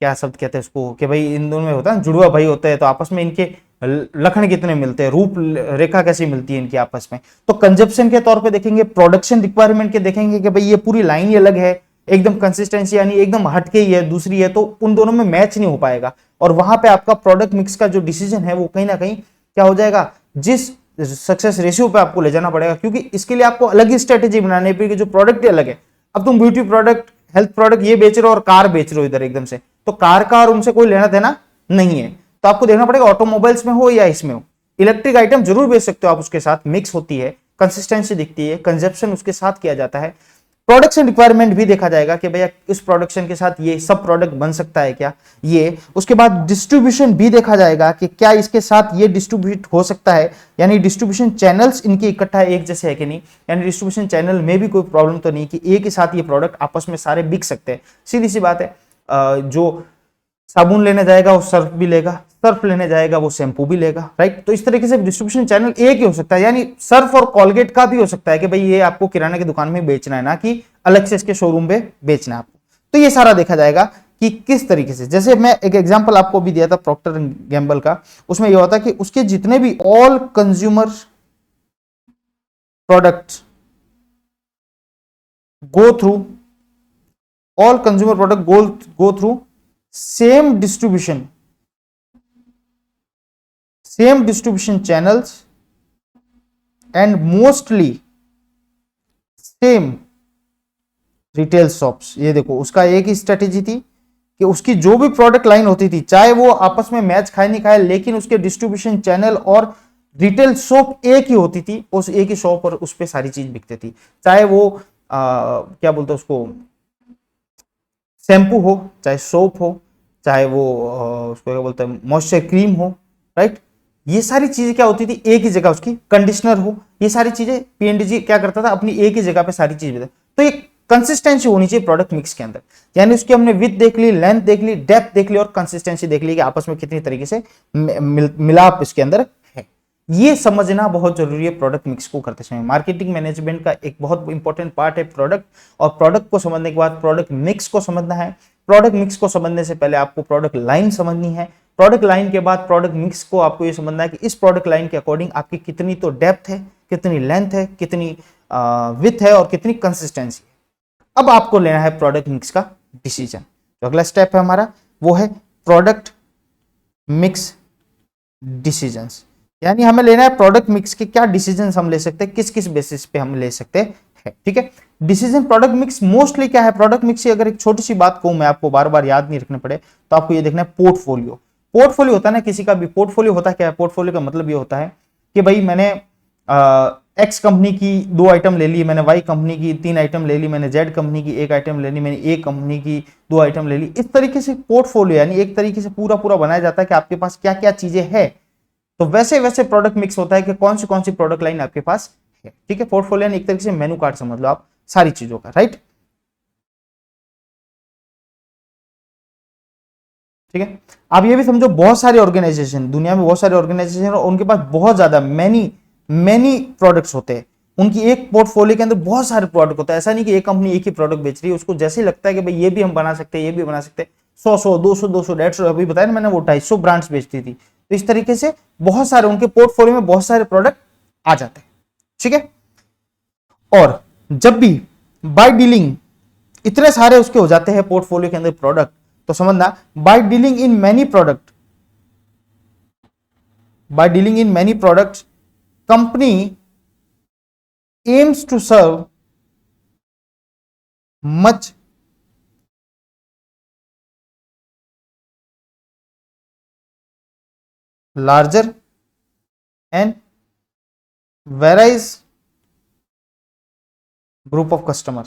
क्या शब्द कहते हैं उसको, कि भाई इन दोनों में होता है ना, जुड़वा भाई होते हैं, तो आपस में इनके लक्षण कितने मिलते हैं, रूप रेखा कैसी मिलती है इनकी आपस में। तो कंजप्शन के तौर पे देखेंगे, प्रोडक्शन रिक्वायरमेंट के देखेंगे कि भाई ये पूरी लाइन ही अलग है, एकदम कंसिस्टेंसी यानी एकदम हटके ही है, दूसरी है, तो उन दोनों में मैच नहीं हो पाएगा। और वहां पे आपका प्रोडक्ट मिक्स का जो डिसीजन है वो कहीं ना कहीं क्या हो जाएगा, जिस सक्सेस रेशियो पे आपको ले जाना पड़ेगा, क्योंकि इसके लिए आपको अलग ही स्ट्रेटेजी बनानी पड़ेगी, जो प्रोडक्ट ही अलग है। अब तुम ब्यूटी प्रोडक्ट, हेल्थ प्रोडक्ट ये बेच रहे हो और कार बेच रहे हो इधर एकदम से, तो कार का और उनसे कोई लेना देना नहीं है। तो आपको देखना पड़ेगा ऑटोमोबाइल्स में हो या इसमें हो। इलेक्ट्रिक आइटम जरूर बेच सकते हो आप, उसके साथ मिक्स होती है, कंसिस्टेंसी दिखती है, कंजप्शन उसके साथ किया जाता है। प्रोडक्शन रिक्वायरमेंट भी देखा जाएगा कि भैया इस प्रोडक्शन के साथ ये सब प्रोडक्ट बन सकता है क्या, ये। उसके बाद डिस्ट्रीब्यूशन भी देखा जाएगा कि क्या इसके साथ ये डिस्ट्रीब्यूट हो सकता है, यानी डिस्ट्रीब्यूशन चैनल्स इनके इकट्ठा एक जैसे है कि नहीं, यानी डिस्ट्रीब्यूशन चैनल में भी कोई प्रॉब्लम तो नहीं कि एक ही साथ ये प्रोडक्ट आपस में सारे बिक सकते हैं। सीधी सी बात है, जो साबुन लेने जाएगा वो सर्फ भी लेगा, सर्फ लेने जाएगा वो शैम्पू भी लेगा, राइट। तो इस तरीके से डिस्ट्रीब्यूशन चैनल एक ही हो सकता है, यानी सर्फ और कॉलगेट का भी हो सकता है कि भाई ये आपको किराना की दुकान में बेचना है, ना कि अलग से इसके शोरूम पे बेचना है आपको। तो ये सारा देखा जाएगा कि किस तरीके से, जैसे मैं एक एग्जांपल आपको भी दिया था प्रॉक्टर एंड गैम्बल का, उसमें ये होता है कि उसके जितने भी all consumer product go through, all consumer product go through same distribution channels and mostly same retail shops. ये देखो उसका एक ही स्ट्रेटेजी थी कि उसकी जो भी प्रोडक्ट लाइन होती थी, चाहे वो आपस में मैच खाए नहीं खाए, लेकिन उसके डिस्ट्रीब्यूशन चैनल और रिटेल शॉप एक ही होती थी, उस एक ही शॉप पर उस पर सारी चीज बिकती थी। चाहे वो क्या बोलते हैं उसको, शैम्पू हो, चाहे सोप हो, चाहे वो उसको क्या बोलते हैं मॉइस्चर क्रीम हो, राइट। ये सारी चीजें क्या होती थी, एक ही जगह, उसकी कंडीशनर हो, ये सारी चीजें पीएनडीजी क्या करता था, अपनी एक ही जगह पे सारी चीजें। तो ये कंसिस्टेंसी होनी चाहिए प्रोडक्ट मिक्स के अंदर, यानी उसकी हमने विड्थ देख ली, लेंथ देख ली, डेप्थ देख ली और कंसिस्टेंसी देख ली कि आपस में कितनी तरीके से मिलाप इसके अंदर है। ये समझना बहुत जरूरी है प्रोडक्ट मिक्स को करते समय। मार्केटिंग मैनेजमेंट का एक बहुत इंपॉर्टेंट पार्ट है प्रोडक्ट, और प्रोडक्ट को समझने के बाद प्रोडक्ट मिक्स को समझना है। प्रोडक्ट मिक्स को समझने से पहले आपको प्रोडक्ट लाइन समझनी है, प्रोडक्ट लाइन के बाद प्रोडक्ट मिक्स को आपको ये समझना है कि इस प्रोडक्ट लाइन के अकॉर्डिंग आपकी कितनी तो डेप्थ है, कितनी लेंथ है, कितनी विथ है और कितनी कंसिस्टेंसी है। अब आपको लेना है प्रोडक्ट मिक्स का डिसीजन। तो अगला स्टेप है हमारा वो है प्रोडक्ट मिक्स डिसीजंस, यानी हमें लेना है प्रोडक्ट मिक्स के क्या डिसीजन हम ले सकते हैं, किस किस बेसिस पे हम ले सकते हैं, ठीक है। डिसीजन प्रोडक्ट मिक्स मोस्टली क्या है, प्रोडक्ट मिक्स की अगर एक छोटी सी बात कहूं मैं, आपको बार बार याद नहीं रखने पड़े, तो आपको ये देखना है पोर्टफोलियो। पोर्टफोलियो होता है ना किसी का भी, पोर्टफोलियो होता क्या है, पोर्टफोलियो का मतलब ये होता है कि भाई मैंने एक्स कंपनी की 2 आइटम ले ली, मैंने वाई कंपनी की 3 आइटम ले ली, मैंने जेड कंपनी की 1 आइटम ले ली, मैंने ए कंपनी की 2 आइटम ले ली। इस तरीके से पोर्टफोलियो यानी एक तरीके से पूरा पूरा बनाया जाता है कि आपके पास क्या क्या चीजें हैं। तो वैसे वैसे प्रोडक्ट मिक्स होता है कि कौन सी प्रोडक्ट लाइन आपके पास है, ठीक है। पोर्टफोलियो यानी एक तरीके से मेनू कार्ड समझ लो आप सारी चीजों का, राइट, ठीक है। आप ये भी समझो बहुत सारे ऑर्गेनाइजेशन, दुनिया में बहुत सारे ऑर्गेनाइजेशन और उनके पास बहुत ज्यादा मैनी प्रोडक्ट्स होते हैं, उनकी एक पोर्टफोलियो के अंदर बहुत सारे प्रोडक्ट होता है। ऐसा नहीं कि एक कंपनी एक ही प्रोडक्ट बेच रही है, उसको जैसे ही लगता है कि भाई ये भी हम बना सकते हैं, ये भी बना सकते हैं, 100 200 150, अभी बताया ना मैंने वो 250 ब्रांड्स बेचती थी। तो इस तरीके से बहुत सारे उनके पोर्टफोलियो में बहुत सारे प्रोडक्ट आ जाते हैं, ठीक है। और जब भी बाय डीलिंग इतने सारे उसके हो जाते हैं पोर्टफोलियो के अंदर प्रोडक्ट, तो समझना by dealing in many products company aims to serve much larger and varied group of customer.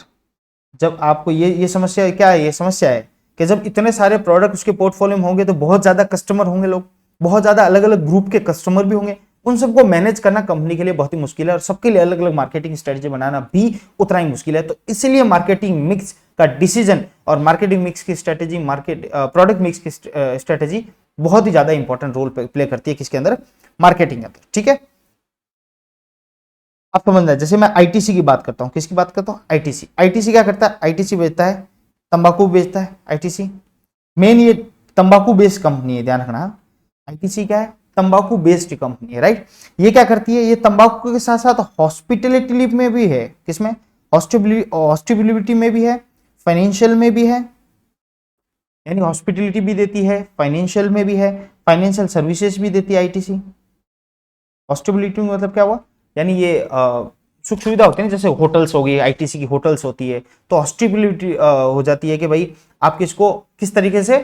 जब आपको ये समस्या क्या है, ये समस्या है कि जब इतने सारे प्रोडक्ट उसके पोर्टफोलियो में होंगे तो बहुत ज्यादा कस्टमर होंगे, लोग बहुत ज्यादा अलग अलग ग्रुप के कस्टमर भी होंगे, उन सबको मैनेज करना कंपनी के लिए बहुत ही मुश्किल है और सबके लिए अलग अलग मार्केटिंग स्ट्रेटेजी बनाना भी उतना ही मुश्किल है। तो इसलिए मार्केटिंग मिक्स का डिसीजन और मार्केटिंग मिक्स की स्ट्रेटेजी, प्रोडक्ट मिक्स की स्ट्रेटेजी बहुत ही ज्यादा इंपॉर्टेंट रोल प्ले करती है किसके अंदर, मार्केटिंग के अंदर, ठीक है। अब समझना, जैसे मैं आईटीसी की बात करता हूँ, किसकी बात करता हूँ, आईटीसी। आईटीसी क्या करता है, आईटीसी बेचता है तंबाकू बेचता है। आईटीसी मेन ये तंबाकू बेस्ड कंपनी है, ध्यान रखना। आईटीसी क्या है, तंबाकू बेस्ड कंपनी है, राइट। ये क्या करती है, ये तंबाकू के साथ साथ हॉस्पिटलिटी में भी है, किसमें, हॉस्पिटलिटी में भी है, फाइनेंशियल में भी है, यानी हॉस्पिटलिटी भी देती है, फाइनेंशियल में भी है, फाइनेंशियल सर्विसेज भी देती है आईटीसी। हॉस्पिटलिटी में मतलब क्या हुआ, यानी ये सुख सुविधा होती है ना, जैसे होटल्स हो गई, आईटीसी की होटल्स होती है, तो हॉस्पिटलिटी हो जाती है कि भाई आप किसको किस तरीके से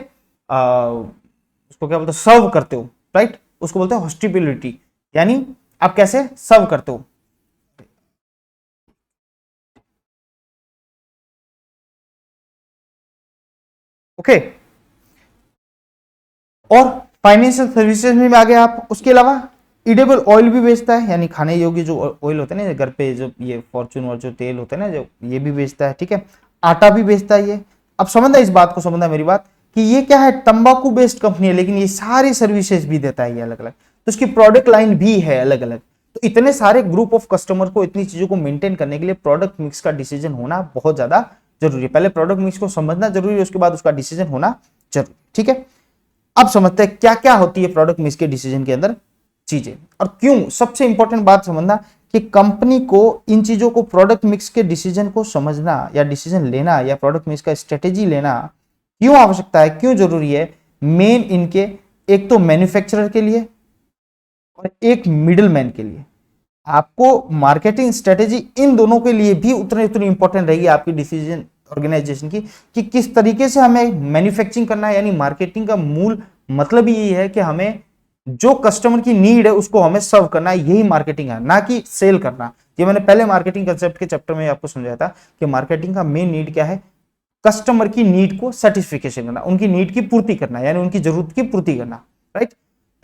उसको क्या बोलते हैं, सर्व करते हो, राइट, उसको बोलते हैं हॉस्पिटलिटी, यानी आप कैसे सर्व करते हो। ओके, और फाइनेंशियल सर्विसेज में आ गए आप। उसके अलावा इडेबल ऑयल भी बेचता है, यानी खाने योग्य जो ऑयल होते हैं ना घर पे, जो ये फॉर्चून और जो तेल होते हैं ना, जो ये भी बेचता है, ठीक है। आटा भी बेचता है ये। अब समझना इस बात को, समझना मेरी बात, कि ये क्या है, तंबाकू बेस्ड कंपनी है, लेकिन ये सारी सर्विसेज भी देता है ये अलग अलग, तो इसकी प्रोडक्ट लाइन भी है अलग अलग। तो इतने सारे ग्रुप ऑफ कस्टमर को, इतनी चीजों को मेंटेन करने के लिए प्रोडक्ट मिक्स का डिसीजन होना बहुत ज्यादा जरूरी है। पहले प्रोडक्ट मिक्स को समझना जरूरी है, उसके बाद उसका डिसीजन होना जरूरी, ठीक है। अब समझते हैं क्या क्या होती है प्रोडक्ट मिक्स के डिसीजन के अंदर चीजें, और क्यों। सबसे इंपॉर्टेंट बात समझना कि कंपनी को इन चीजों को, प्रोडक्ट मिक्स के डिसीजन को समझना या डिसीजन लेना या प्रोडक्ट मिक्स का स्ट्रेटेजी लेना क्यों आवश्यकता है, क्यों जरूरी है। मेन इनके एक तो मैन्युफैक्चरर के लिए और एक मिडिल मैन के लिए। आपको मार्केटिंग स्ट्रेटेजी इन दोनों के लिए भी उतनी उतनी इंपॉर्टेंट रहेगी आपकी डिसीजन ऑर्गेनाइजेशन की, कि किस तरीके से हमें मैन्युफैक्चरिंग करना है। यानी मार्केटिंग का मूल मतलब ही यही है कि हमें जो कस्टमर की नीड है उसको हमें सर्व करना है, यही मार्केटिंग है, ना कि सेल करना। ये मैंने पहले मार्केटिंग कंसेप्ट के चैप्टर में आपको समझाया था कि मार्केटिंग का मेन नीड क्या है, कस्टमर की नीड को सेटिस्फिकेशन करना, उनकी नीड की पूर्ति करना, यानी उनकी जरूरत की पूर्ति करना, राइट।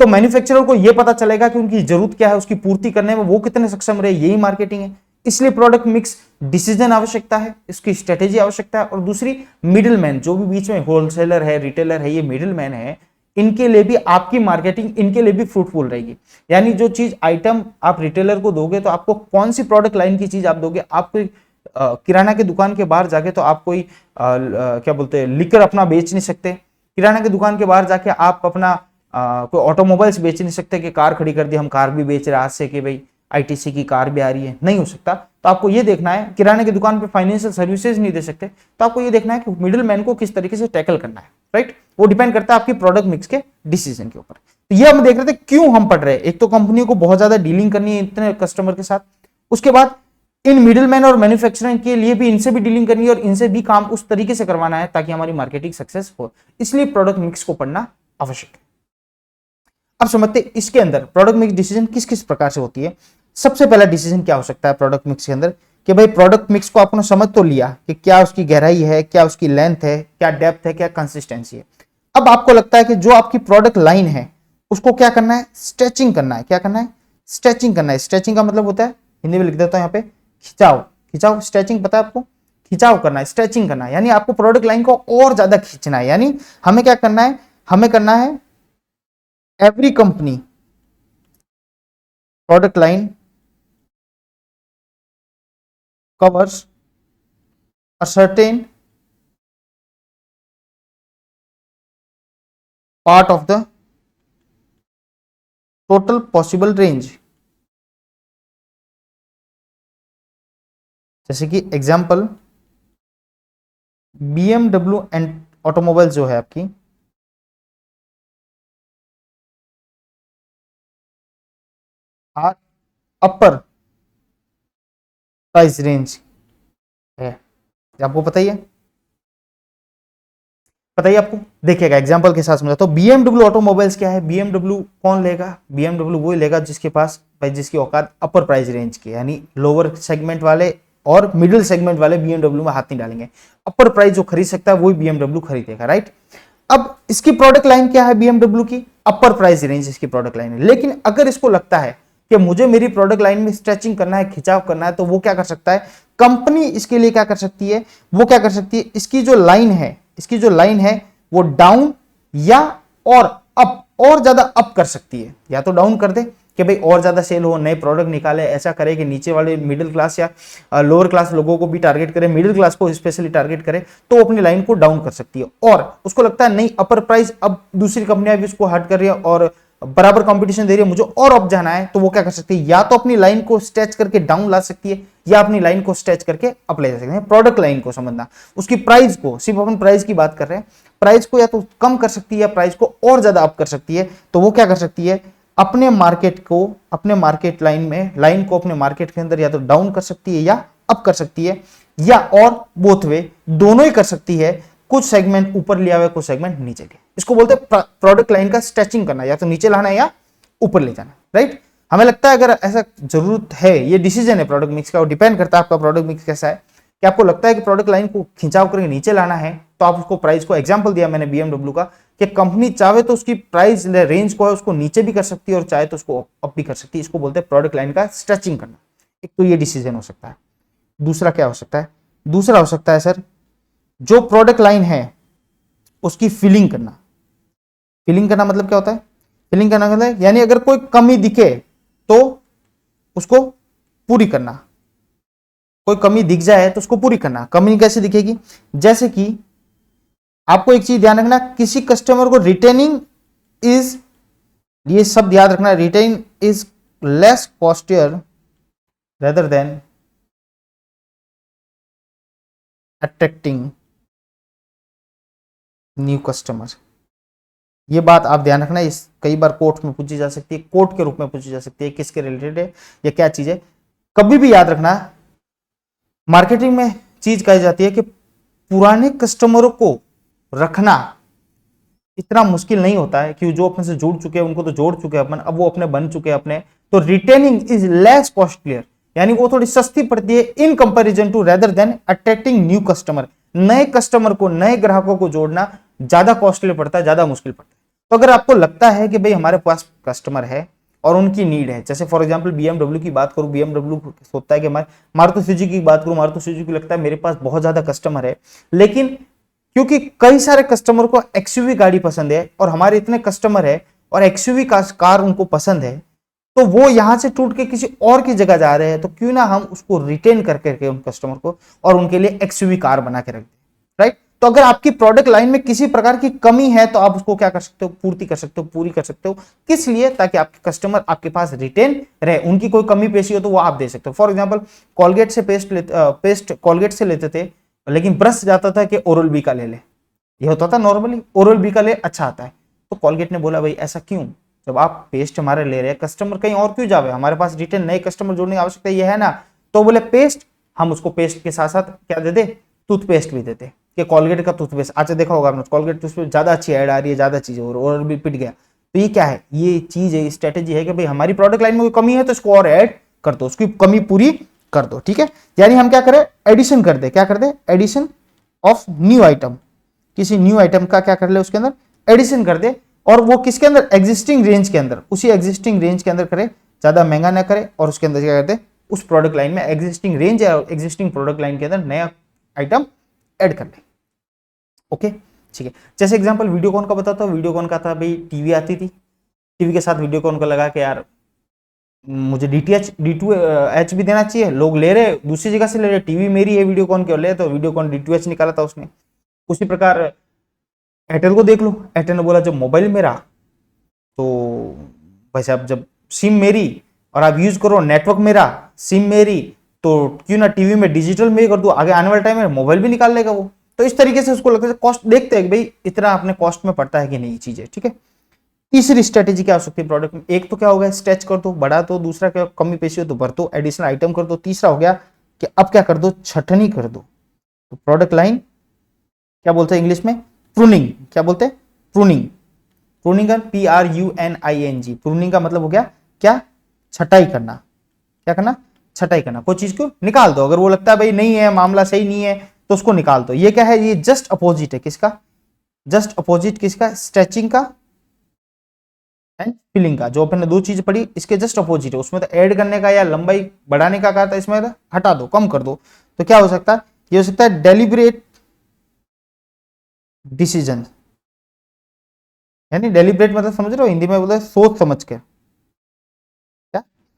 तो मैन्युफैक्चरर को यह पता चलेगा कि उनकी जरूरत क्या है, उसकी पूर्ति करने में वो कितने सक्षम रहे, यही मार्केटिंग है। इसलिए प्रोडक्ट मिक्स डिसीजन आवश्यकता है, इसकी स्ट्रेटेजी आवश्यकता है। और दूसरी, मिडिल मैन, जो भी बीच में होलसेलर है, रिटेलर है, ये मिडिल मैन है, इनके लिए भी आपकी मार्केटिंग इनके लिए भी फ्रूटफुल रहेगी। यानी जो चीज आइटम आप रिटेलर को दोगे, तो आपको कौन सी प्रोडक्ट लाइन की चीज आप दोगे। आप कोई किराना के दुकान के बाहर जाके तो आप कोई क्या बोलते हैं, लिकर अपना बेच नहीं सकते। किराना के दुकान के बाहर जाके आप अपना कोई ऑटोमोबाइल्स बेच नहीं सकते कि कार खड़ी कर दी, हम कार भी बेच रहे आज से, कि भाई आईटीसी की कार भी आ रही है, नहीं हो सकता। तो आपको ये देखना है, किराने की दुकान पे फाइनेंशियल सर्विसेज नहीं दे सकते, तो आपको ये देखना है कि मिडिल मैन को किस तरीके से टैकल करना है, राइट। वो डिपेंड करता है आपकी प्रोडक्ट मिक्स के डिसीजन के ऊपर। तो ये हम देख रहे थे क्यों हम पढ़ रहे हैं। एक तो कंपनी को बहुत ज्यादा डीलिंग करनी है इतने कस्टमर के साथ, उसके बाद इन मिडिल मैन और मैन्युफैक्चरिंग के लिए भी इनसे भी डीलिंग करनी है और इनसे भी काम उस तरीके से करवाना है ताकि हमारी मार्केटिंग सक्सेस हो। इसलिए प्रोडक्ट मिक्स को पढ़ना आवश्यक है। अब समझते इसके अंदर प्रोडक्ट मिक्स डिसीजन किस किस प्रकार से होती है। सबसे पहला डिसीजन क्या हो सकता है प्रोडक्ट मिक्स के अंदर, कि भाई प्रोडक्ट मिक्स को आपने समझ तो लिया कि क्या उसकी गहराई है, क्या उसकी लेंथ है, क्या डेप्थ है, क्या कंसिस्टेंसी है। अब आपको लगता है कि जो आपकी प्रोडक्ट लाइन है उसको क्या करना है, स्ट्रेचिंग करना है। क्या करना है, स्ट्रेचिंग करना है। स्ट्रेचिंग का मतलब होता है, हिंदी में लिख देता हूं यहाँ पे, खिंचाव। खिंचाव, स्ट्रेचिंग पता है आपको, खिंचाव करना है, स्ट्रेचिंग करना है, यानी आपको प्रोडक्ट लाइन को और ज्यादा खींचना है। यानी हमें क्या करना है, हमें करना है every company product line covers a certain part of the total possible range। जैसे कि एग्जांपल BMW एंड ऑटोमोबाइल जो है आपकी, आर अपर प्राइस रेंज है। आपको पता ही है, बताइए आपको, देखिएगा एग्जांपल के साथ समझा। तो BMW ऑटोमोबाइल्स क्या है, BMW कौन लेगा, BMW वो लेगा जिसके पास भाई, जिसकी औकात अपर प्राइस रेंज की, यानी लोअर सेगमेंट वाले और मिडिल सेगमेंट वाले BMW में हाथ नहीं डालेंगे। अपर प्राइस जो खरीद सकता है वही BMW खरीदेगा, राइट। अब इसकी प्रोडक्ट लाइन क्या है BMW की, अपर प्राइस रेंज इसकी प्रोडक्ट लाइन है। लेकिन अगर इसको लगता है कि मुझे मेरी प्रोडक्ट लाइन में स्ट्रेचिंग करना है, खिंचाव करना है, तो वो क्या कर सकता है, कंपनी इसके लिए क्या कर सकती है, वो क्या कर सकती है, इसकी जो लाइन है, इसकी जो लाइन है वो डाउन या और अप, और ज्यादा अप कर सकती है। या तो डाउन कर दे कि भाई और ज्यादा सेल हो, नए प्रोडक्ट निकाले, ऐसा करे कि नीचे वाले मिडिल क्लास या लोअर क्लास लोगों को भी टारगेट करे, मिडिल क्लास को स्पेशली टारगेट करे, तो अपनी लाइन को डाउन कर सकती है। और उसको लगता है नहीं अपर प्राइस अब दूसरी कंपनियां भी उसको हट कर रही है और बराबर कंपटीशन दे रही है, मुझे और अप जाना है, तो वो क्या कर सकती है, या तो अपनी लाइन को स्ट्रेच करके डाउन ला सकती है या अपनी लाइन को स्ट्रेच करके अप ले जा सकते हैं। प्रोडक्ट लाइन को समझना, उसकी प्राइस को, सिर्फ अपन प्राइस की बात कर रहे हैं, प्राइस को या तो कम कर सकती है या प्राइस को और ज्यादा अप कर सकती है। तो वो क्या कर सकती है, अपने मार्केट को, अपने मार्केट लाइन में, लाइन को अपने मार्केट के अंदर या तो डाउन कर सकती है या अप कर सकती है, या और बोथ वे दोनों ही कर सकती है। कुछ सेगमेंट ऊपर लिया हुआ है, कुछ सेगमेंट नीचे लिया, इसको बोलते हैं प्रोडक्ट लाइन का स्ट्रेचिंग करना, या तो नीचे लाना है या ऊपर ले जाना, राइट। हमें लगता है अगर ऐसा जरूरत है, ये डिसीजन है प्रोडक्ट मिक्स का, और डिपेंड करता है आपका प्रोडक्ट मिक्स कैसा है, कि आपको लगता है कि प्रोडक्ट लाइन को खिंचाव करके नीचे लाना है, तो आप उसको प्राइस को, एग्जांपल दिया मैंने BMW का, कि कंपनी चाहे तो उसकी प्राइस रेंज को है उसको नीचे भी कर सकती है और चाहे तो उसको अप भी कर सकती है। इसको बोलते हैं प्रोडक्ट लाइन का स्ट्रेचिंग करना। एक तो ये डिसीजन हो सकता है। दूसरा क्या हो सकता है, दूसरा हो सकता है सर, जो प्रोडक्ट लाइन है उसकी फिलिंग करना। फिलिंग करना मतलब क्या होता है, फिलिंग करना मतलब यानी अगर कोई कमी दिखे तो उसको पूरी करना, कोई कमी दिख जाए तो उसको पूरी करना। कमी कैसे दिखेगी, जैसे कि आपको एक चीज ध्यान रखना, किसी कस्टमर को रिटेनिंग इज, ये शब्द याद रखना, retain is less costlier rather than attracting new customer. ये बात आप ध्यान रखना, इस कई बार कोर्ट में पूछी जा सकती है, कोर्ट के रूप में पूछी जा सकती है, किसके रिलेटेड है या क्या चीज है। कभी भी याद रखना, मार्केटिंग में चीज कही जाती है कि पुराने कस्टमरों को रखना इतना मुश्किल नहीं होता है, कि जो अपने से जुड़ चुके हैं उनको तो जोड़ चुके हैं अपन, अब वो अपने बन चुके हैं अपने, तो रिटेनिंग इज लेस कॉस्टलियर, यानी वो थोड़ी सस्ती पड़ती है in comparison to rather than attracting new customer. नए कस्टमर को, नए ग्राहकों को जोड़ना ज्यादा कॉस्टली पड़ता है, ज्यादा मुश्किल पड़ता है। तो अगर आपको लगता है कि भाई हमारे पास कस्टमर है और उनकी नीड है, जैसे फॉर एग्जांपल BMW की बात करूं, BMW सोचता है कि हमारे, मारुति सुजुकी की बात करूं, मारुति सुजुकी लगता है मेरे पास बहुत ज्यादा कस्टमर है, लेकिन क्योंकि कई सारे कस्टमर को एक्सयूवी गाड़ी पसंद है और हमारे इतने कस्टमर है और एक्सयूवी कार उनको पसंद है, तो वो यहां से टूट के किसी और की जगह जा रहे हैं, तो क्यों ना हम उसको रिटेन करके उन कस्टमर को और उनके लिए एक्सयूवी कार बना के रख दें, राइट। तो अगर आपकी प्रोडक्ट लाइन में किसी प्रकार की कमी है तो आप उसको क्या कर सकते हो, पूर्ति कर सकते हो, पूरी कर सकते हो। किस लिए, ताकि आपके कस्टमर आपके पास रिटेन रहे, उनकी कोई कमी पेशी हो तो वो आप दे सकते हो। फॉर एग्जांपल कॉलगेट से पेस्ट कॉलगेट से लेते थे, लेकिन ब्रश जाता था कि ओरल बी का ले ले, ये होता था नॉर्मली, ओरल बी का ले अच्छा आता है, तो कॉलगेट ने बोला भाई ऐसा क्यों, जब आप पेस्ट हमारे ले रहे हैं, कस्टमर कहीं और क्यों जावे, हमारे पास रिटेन नए कस्टमर जोड़ने की आवश्यकता ये है ना। तो बोले पेस्ट, हम उसको पेस्ट के साथ साथ क्या दे दे, टूथपेस्ट भी देते, कि कॉलगेट का टूथपेस्ट, अच्छा देखा होगा आपने, कॉलगेट टूथपेस्ट ज्यादा अच्छी ऐड आ रही है, ज्यादा चीजें और भी पिट गया, तो ये क्या है, ये चीज है, स्ट्रेटेजी है कि भाई हमारी प्रोडक्ट लाइन में कोई कमी है तो इसको और ऐड कर दो, उसकी कमी पूरी कर दो, ठीक है। यानी हम क्या करें, एडिशन कर दे, क्या कर दे, एडिशन ऑफ न्यू आइटम, किसी न्यू आइटम का क्या कर ले, उसके अंदर एडिशन कर दे, और वो किसके अंदर, एग्जिस्टिंग रेंज के अंदर, उसी एग्जिस्टिंग रेंज के अंदर करे, ज्यादा महंगा ना करे, और उसके अंदर क्या करते, उस प्रोडक्ट लाइन में एग्जिस्टिंग रेंज या एग्जिस्टिंग प्रोडक्ट लाइन के अंदर नया आइटम ऐड कर ले। ओके ठीक है, जैसे एग्जांपल वीडियोकॉन का बताता हूँ, वीडियोकॉन का था भाई, टीवी आती थी, टीवी के साथ वीडियोकॉन का लगा के यार मुझे DTH D2H भी देना चाहिए, लोग ले रहे दूसरी जगह से ले रहे, टीवी मेरी है वीडियोकॉन के ले, तो वीडियोकॉन D2H निकाला था उसने। उसी प्रकार एयरटेल को देख लो, एयरटेल ने बोला जब मोबाइल मेरा, तो भाई साहब जब सिम मेरी और आप यूज करो, नेटवर्क मेरा, सिम मेरी, तो क्यों ना टीवी में डिजिटल में कर दो, आगे आने वाले टाइम में मोबाइल भी निकाल लेगा वो। तो इस तरीके से उसको लगता है, कॉस्ट देखते हैं कि भाई इतना अपने कॉस्ट में पड़ता है कि नहीं चीजें, ठीक है। तीसरी स्ट्रेटेजी क्या हो सकती है प्रोडक्ट में, एक तो क्या हो गया, स्ट्रेच कर दो, बढ़ा दो, दूसरा क्या, कमी पेशी हो तो भर दो, एडिशनल आइटम कर दो, तीसरा हो गया कि अब क्या कर दो, छटनी कर दो। तो प्रोडक्ट लाइन क्या बोलते हैं इंग्लिश में, प्रूनिंग, क्या बोलते हैं, प्रूनिंग, प्रूनिंग का PRUNING, प्रूनिंग का मतलब हो गया क्या, छटाई करना, क्या करना, छटाई करना, कोई चीज को निकाल दो, अगर वो लगता है भाई नहीं है, मामला सही नहीं है, तो उसको निकाल दो। ये क्या है, ये जस्ट अपोजिट है किसका, जस्ट अपोजिट किसका, स्ट्रेचिंग का एंड फिलिंग का, जो अपन ने दो चीज पढ़ी इसके जस्ट अपोजिट है। उसमें तो ऐड करने का या लंबाई बढ़ाने का कहा था, इसमें तो हटा दो, कम कर दो। तो क्या हो सकता है, ये हो सकता है डेलिब्रेट डिसीजन, यानी डेलिब्रेट मतलब समझ रहे हो, हिंदी में बोलते हैं सोच समझ के,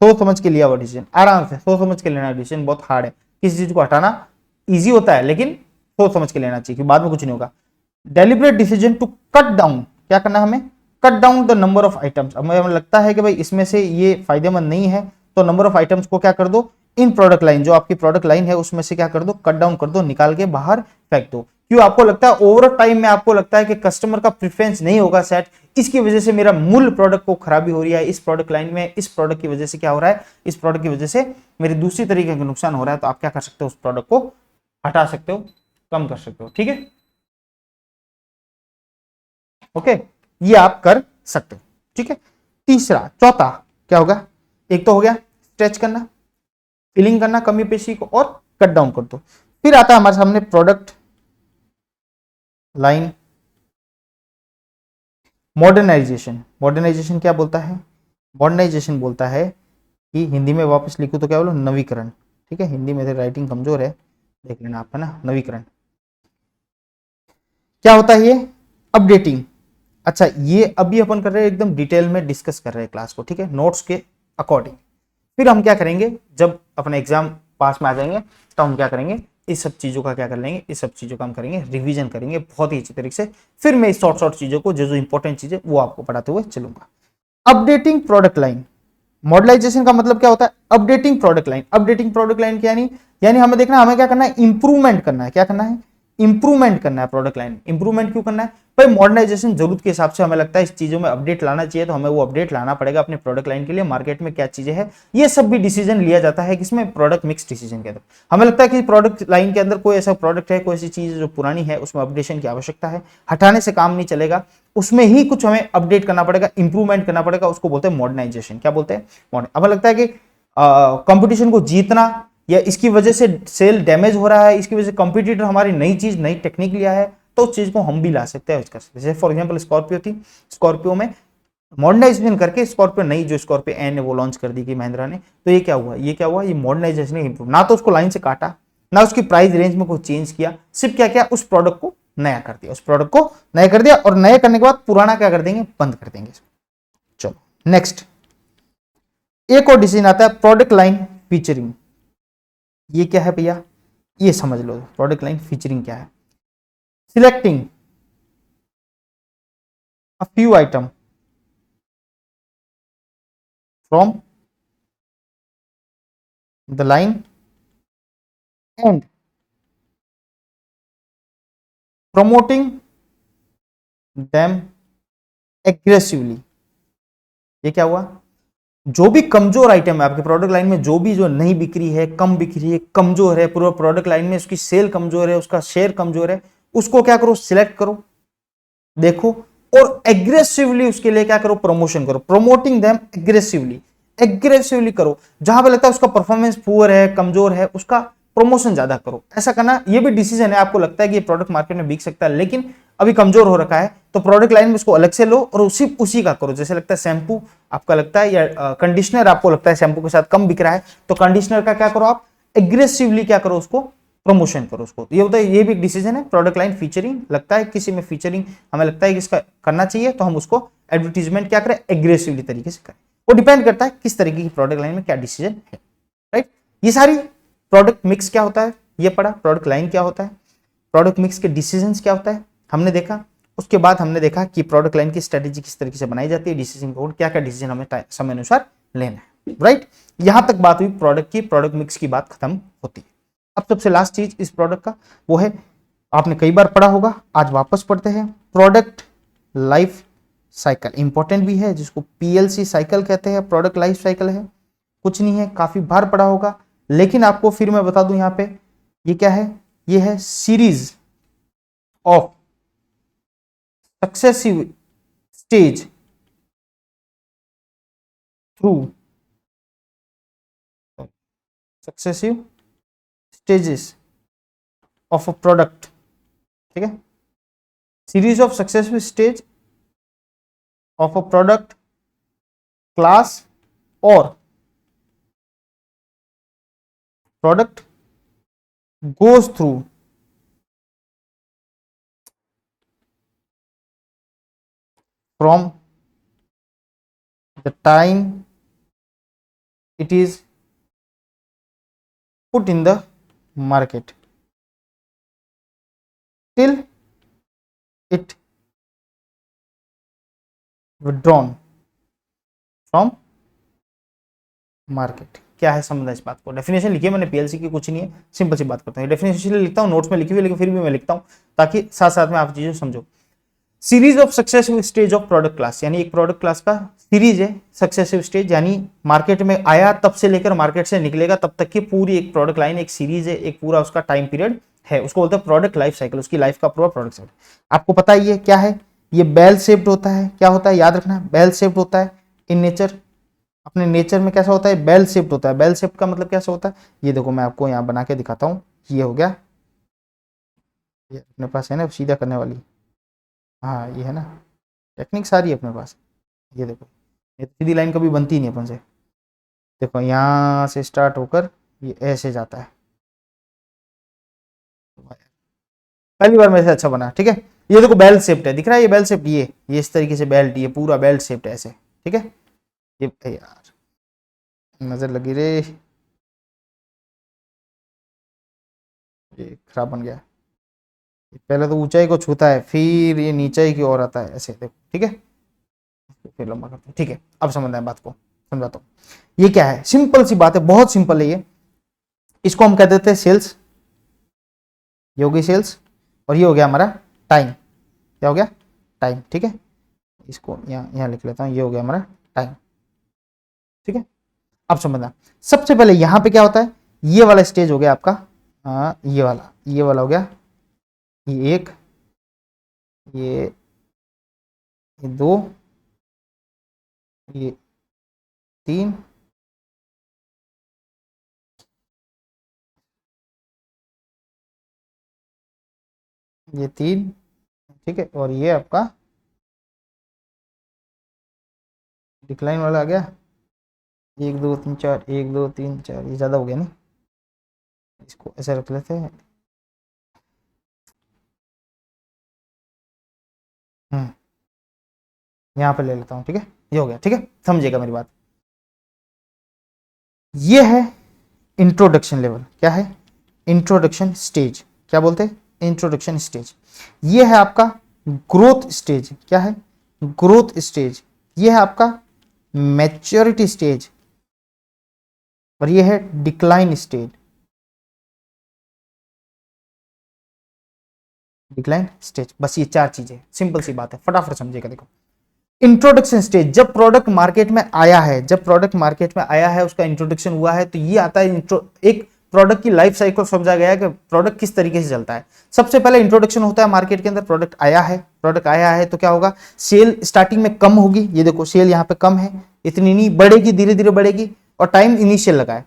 सोच समझ के लिया हुआ डिसीजन, आराम से सोच समझ के लेना डिसीजन, बहुत हार्ड है। किसी चीज को हटाना इजी होता है लेकिन सोच समझ के लेना चाहिए कि बाद में कुछ नहीं होगा। Deliberate decision to cut down, क्या करना है हमें, cut down the number of items. अब हमें लगता है कि भाई इसमें से ये फायदेमंद नहीं है, तो नंबर ऑफ आइटम्स को क्या कर दो, इन प्रोडक्ट लाइन, जो आपकी प्रोडक्ट लाइन है उसमें से क्या कर दो, कट डाउन कर दो, निकाल के बाहर फेंक दो। क्यों, आपको लगता है ओवर टाइम में आपको लगता है कि कस्टमर का प्रेफरेंस नहीं होगा सेट, इसकी वजह से मेरा मूल प्रोडक्ट को खराबी हो रही है, इस प्रोडक्ट लाइन में इस प्रोडक्ट की वजह से क्या हो रहा है, इस प्रोडक्ट की वजह से मेरे दूसरी तरीके का नुकसान हो रहा है, तो आप क्या कर सकते हो, उस प्रोडक्ट को हटा सकते हो, कम कर सकते हो। ठीक है, ओके, ये आप कर सकते हो। ठीक है, तीसरा चौथा क्या होगा, एक तो हो गया स्ट्रेच करना, फिलिंग करना कमी पेशी को, और कट डाउन कर दो। फिर आता है हमारे सामने प्रोडक्ट लाइन मॉडर्नाइजेशन। मॉडर्नाइजेशन क्या बोलता है, मॉडर्नाइजेशन बोलता है कि हिंदी में वापस लिखूं तो क्या बोलो, नवीकरण। ठीक है, हिंदी में राइटिंग कमजोर है, देख लेना आप, है ना, नवीकरण। क्या होता है ये, अपडेटिंग। अच्छा, ये अभी अपन कर रहे हैं एकदम डिटेल में डिस्कस कर रहे हैं क्लास को, ठीक है, नोट्स के अकॉर्डिंग। फिर हम क्या करेंगे, जब अपने एग्जाम पास में आ जाएंगे तो हम क्या करेंगे, इस सब चीजों का क्या कर लेंगे, इस सब चीजों का हम करेंगे रिवीजन करेंगे बहुत ही अच्छी तरीके से। फिर मैं इस शॉर्ट शॉर्ट चीजों को, जो जो इंपॉर्टेंट चीजें वो आपको पढ़ाते हुए चलूंगा। अपडेटिंग प्रोडक्ट लाइन, मॉडलाइजेशन का मतलब क्या होता है, updating product line. Updating product line क्या, यानी हमें देखना, हमें क्या करना है, इंप्रूवमेंट करना है। क्या करना है, इंप्रूवमेंट करना है प्रोडक्ट लाइन। इंप्रूवमेंट क्यों करना है भाई, मॉडर्नाइजेशन जरूरत के हिसाब से हमें लगता है इस चीजों में अपडेट लाना चाहिए, तो हमें वो अपडेट लाना पड़ेगा अपने प्रोडक्ट लाइन के लिए। मार्केट में क्या चीजें हैं, ये सब भी डिसीजन लिया जाता है किसमें, प्रोडक्ट मिक्स डिसीजन के अंदर। हमें लगता है कि प्रोडक्ट लाइन के अंदर कोई ऐसा प्रोडक्ट है, कोई ऐसी चीज जो पुरानी है, उसमें अपडेशन की आवश्यकता है, हटाने से काम नहीं चलेगा, उसमें ही कुछ हमें अपडेट करना पड़ेगा, इंप्रूवमेंट करना पड़ेगा, उसको बोलते हैं मॉडर्नाइजेशन। क्या बोलते हैं, हमें लगता है कि कंपटीशन को जीतना, या इसकी वजह से सेल डैमेज हो रहा है, इसकी वजह से कंपटीटर हमारी नई चीज नई टेक्निक लिया है, तो उस चीज को हम भी ला सकते हैं। जैसे फॉर एग्जांपल स्कॉर्पियो थी, स्कॉर्पियो में मॉडर्नाइजेशन करके स्कॉर्पियो नई जो स्कॉर्पियो एन है वो लॉन्च कर दी गई महिंद्रा ने, तो ये क्या हुआ, ये क्या हुआ, ये मॉडर्नाइजेशन ने इंप्रूव, ना तो उसको लाइन से काटा, ना उसकी प्राइस रेंज में कोई चेंज किया, सिर्फ क्या किया, उस प्रोडक्ट को नया कर दिया, उस प्रोडक्ट को नया कर दिया, और नया करने के बाद पुराना क्या कर देंगे, बंद कर देंगे। चलो नेक्स्ट, एक और डिसीजन आता है प्रोडक्ट लाइन फीचरिंग। ये क्या है भैया, ये समझ लो, प्रोडक्ट लाइन फीचरिंग क्या है, selecting a few item from the line and promoting them aggressively। ये क्या हुआ, जो भी कमजोर आइटम है आपके प्रोडक्ट लाइन में, जो भी जो नहीं बिक रही है, कम बिक रही है, कमजोर है, पूरा प्रोडक्ट लाइन में उसकी सेल कमजोर है, उसका शेयर कमजोर है, उसको क्या करो, सिलेक्ट करो, देखो, और एग्रेसिवली उसके लिए क्या करो, प्रमोशन करो, प्रोमोटिंग देम एग्रेसिवली, एग्रेसिवली करो। जहां पे लगता है उसका परफॉर्मेंस पुअर है, कमजोर है, उसका प्रमोशन ज्यादा करो, ऐसा करना। ये भी डिसीजन है, आपको लगता है कि ये प्रोडक्ट मार्केट में बिक सकता है लेकिन अभी कमजोर हो रखा है, तो प्रोडक्ट लाइन में उसको अलग से लो और उसी उसी का करो। जैसे लगता है शैम्पू आपका लगता है, या कंडीशनर आपको लगता है शैम्पू के साथ कम बिक रहा है, तो कंडीशनर का क्या करो, आप एग्रेसिवली क्या करो, उसको प्रमोशन करो उसको। ये होता है, ये भी एक डिसीजन है, प्रोडक्ट लाइन फीचरिंग। लगता है किसी में फीचरिंग हमें लगता है कि इसका करना चाहिए, तो हम उसको एडवर्टीजमेंट क्या करें, एग्रेसिवली तरीके से करें। वो डिपेंड करता है किस तरीके की प्रोडक्ट लाइन में क्या डिसीजन है, राइट। ये सारी प्रोडक्ट मिक्स क्या होता है ये पढ़ा, प्रोडक्ट लाइन क्या होता है, प्रोडक्ट मिक्स के डिसीजन क्या होता है हमने देखा। उसके बाद हमने देखा कि प्रोडक्ट लाइन की स्ट्रेटेजी किस तरीके से बनाई जाती है, डिसीजन कोड क्या क्या डिसीजन हमें समय अनुसार लेना है, राइट। यहां तक बात हुई प्रोडक्ट की, प्रोडक्ट मिक्स की बात खत्म होती है। अब सबसे लास्ट चीज इस प्रोडक्ट का वो है, आपने कई बार पढ़ा होगा, आज वापस पढ़ते हैं, प्रोडक्ट लाइफ साइकिल। इंपॉर्टेंट भी है, जिसको पीएलसी साइकिल कहते हैं, प्रोडक्ट लाइफ साइकिल है, कुछ नहीं है, काफी बार पढ़ा होगा, लेकिन आपको फिर मैं बता दूं यहां पे, ये क्या है, ये है series of successive stage through successive stages of a product. ठीक है, series of successive stage of a product class और product goes through from the time it is put in the market till it withdrawn from market. क्या है समझना इस बात को, definition लिखिए मैंने, पीएलसी की कुछ नहीं है, सिंपल सी बात करता हूँ, डेफिनेशन लिखता हूँ नोट्स में लिखी हुई, लेकिन फिर भी मैं लिखता हूँ ताकि साथ साथ में आप चीजें समझो। Series of successive stage of product class, यानी एक प्रोडक्ट क्लास का सीरीज है सक्सेसिव स्टेज, यानी मार्केट में आया तब से लेकर मार्केट से निकलेगा तब तक की पूरी एक प्रोडक्ट लाइन एक सीरीज है, एक पूरा उसका टाइम पीरियड है, उसको बोलते हैं प्रोडक्ट लाइफ साइकिल, उसकी लाइफ का पूरा प्रोडक्ट साइकिल। आपको पता ही है क्या है, ये बेल शेप्ड होता है, क्या होता है याद रखना, बेल शेप्ड होता है इन नेचर, अपने नेचर में कैसा होता है, बेल शेप्ड होता है। बेल शेप्ड का मतलब कैसा होता है, ये देखो मैं आपको यहाँ बना के दिखाता हूँ, ये हो गया, ये अपने पास है ना सीधा करने वाली, हाँ ये है ना, टेक्निक सारी है अपने पास। ये देखो ये सीधी लाइन कभी बनती नहीं अपन से, देखो यहाँ से स्टार्ट होकर ये ऐसे जाता है, पहली बार मेरे से अच्छा बना, ठीक है। ये देखो बेल शेप्ड है, दिख रहा है ये बेल शेप्ड, ये इस तरीके से बेल्ट, ये पूरा बेल्ट शेप्ड है ऐसे, ठीक है। ये यार नजर लगी रे, ये खराब बन गया, पहले तो ऊंचाई को छूता है फिर ये नीचाई की ओर आता है ऐसे, देखो ठीक है, फिर लंबा करते हैं, ठीक है। अब समझना है बात को, समझाता हूँ। ये क्या है, सिंपल सी बात है, बहुत सिंपल है ये, इसको हम कह देते हैं सेल्स, ये होगी सेल्स, और ये हो गया हमारा टाइम, क्या हो गया टाइम, ठीक है। इसको यहाँ लिख लेता हूँ, ये हो गया हमारा टाइम, ठीक है। अब समझना, सबसे पहले यहाँ पे क्या होता है, ये वाला स्टेज हो गया आपका, ये वाला हो गया, ये एक, ये दो, ये तीन, ये तीन, ठीक है, और ये आपका डिक्लाइन वाला आ गया, 1 2 3 4, 1 2 3 4, ये ज्यादा हो गया नहीं, इसको ऐसे रख लेते हैं, यहाँ पे ले लेता हूँ, ठीक है, ये हो गया, ठीक है, समझिएगा मेरी बात। ये है इंट्रोडक्शन लेवल, क्या है इंट्रोडक्शन स्टेज, क्या बोलते हैं इंट्रोडक्शन स्टेज। ये है आपका ग्रोथ स्टेज, क्या है ग्रोथ स्टेज। ये है आपका मैच्योरिटी स्टेज, और ये है डिक्लाइन स्टेज, डिक्लाइन स्टेज। बस ये 4 चीजें, सिंपल सी बात है, फटाफट समझिएगा। देखो इंट्रोडक्शन स्टेज, जब प्रोडक्ट मार्केट में आया है, जब प्रोडक्ट मार्केट में आया है, उसका इंट्रोडक्शन हुआ है, तो ये आता है एक प्रोडक्ट की लाइफ साइकिल समझा गया है कि प्रोडक्ट किस तरीके से चलता है। सबसे पहले इंट्रोडक्शन होता है मार्केट के अंदर, प्रोडक्ट आया है तो क्या होगा, सेल स्टार्टिंग में कम होगी, ये देखो सेल यहाँ पे कम है, इतनी नहीं बढ़ेगी, धीरे धीरे बढ़ेगी, और टाइम इनिशियल लगा है।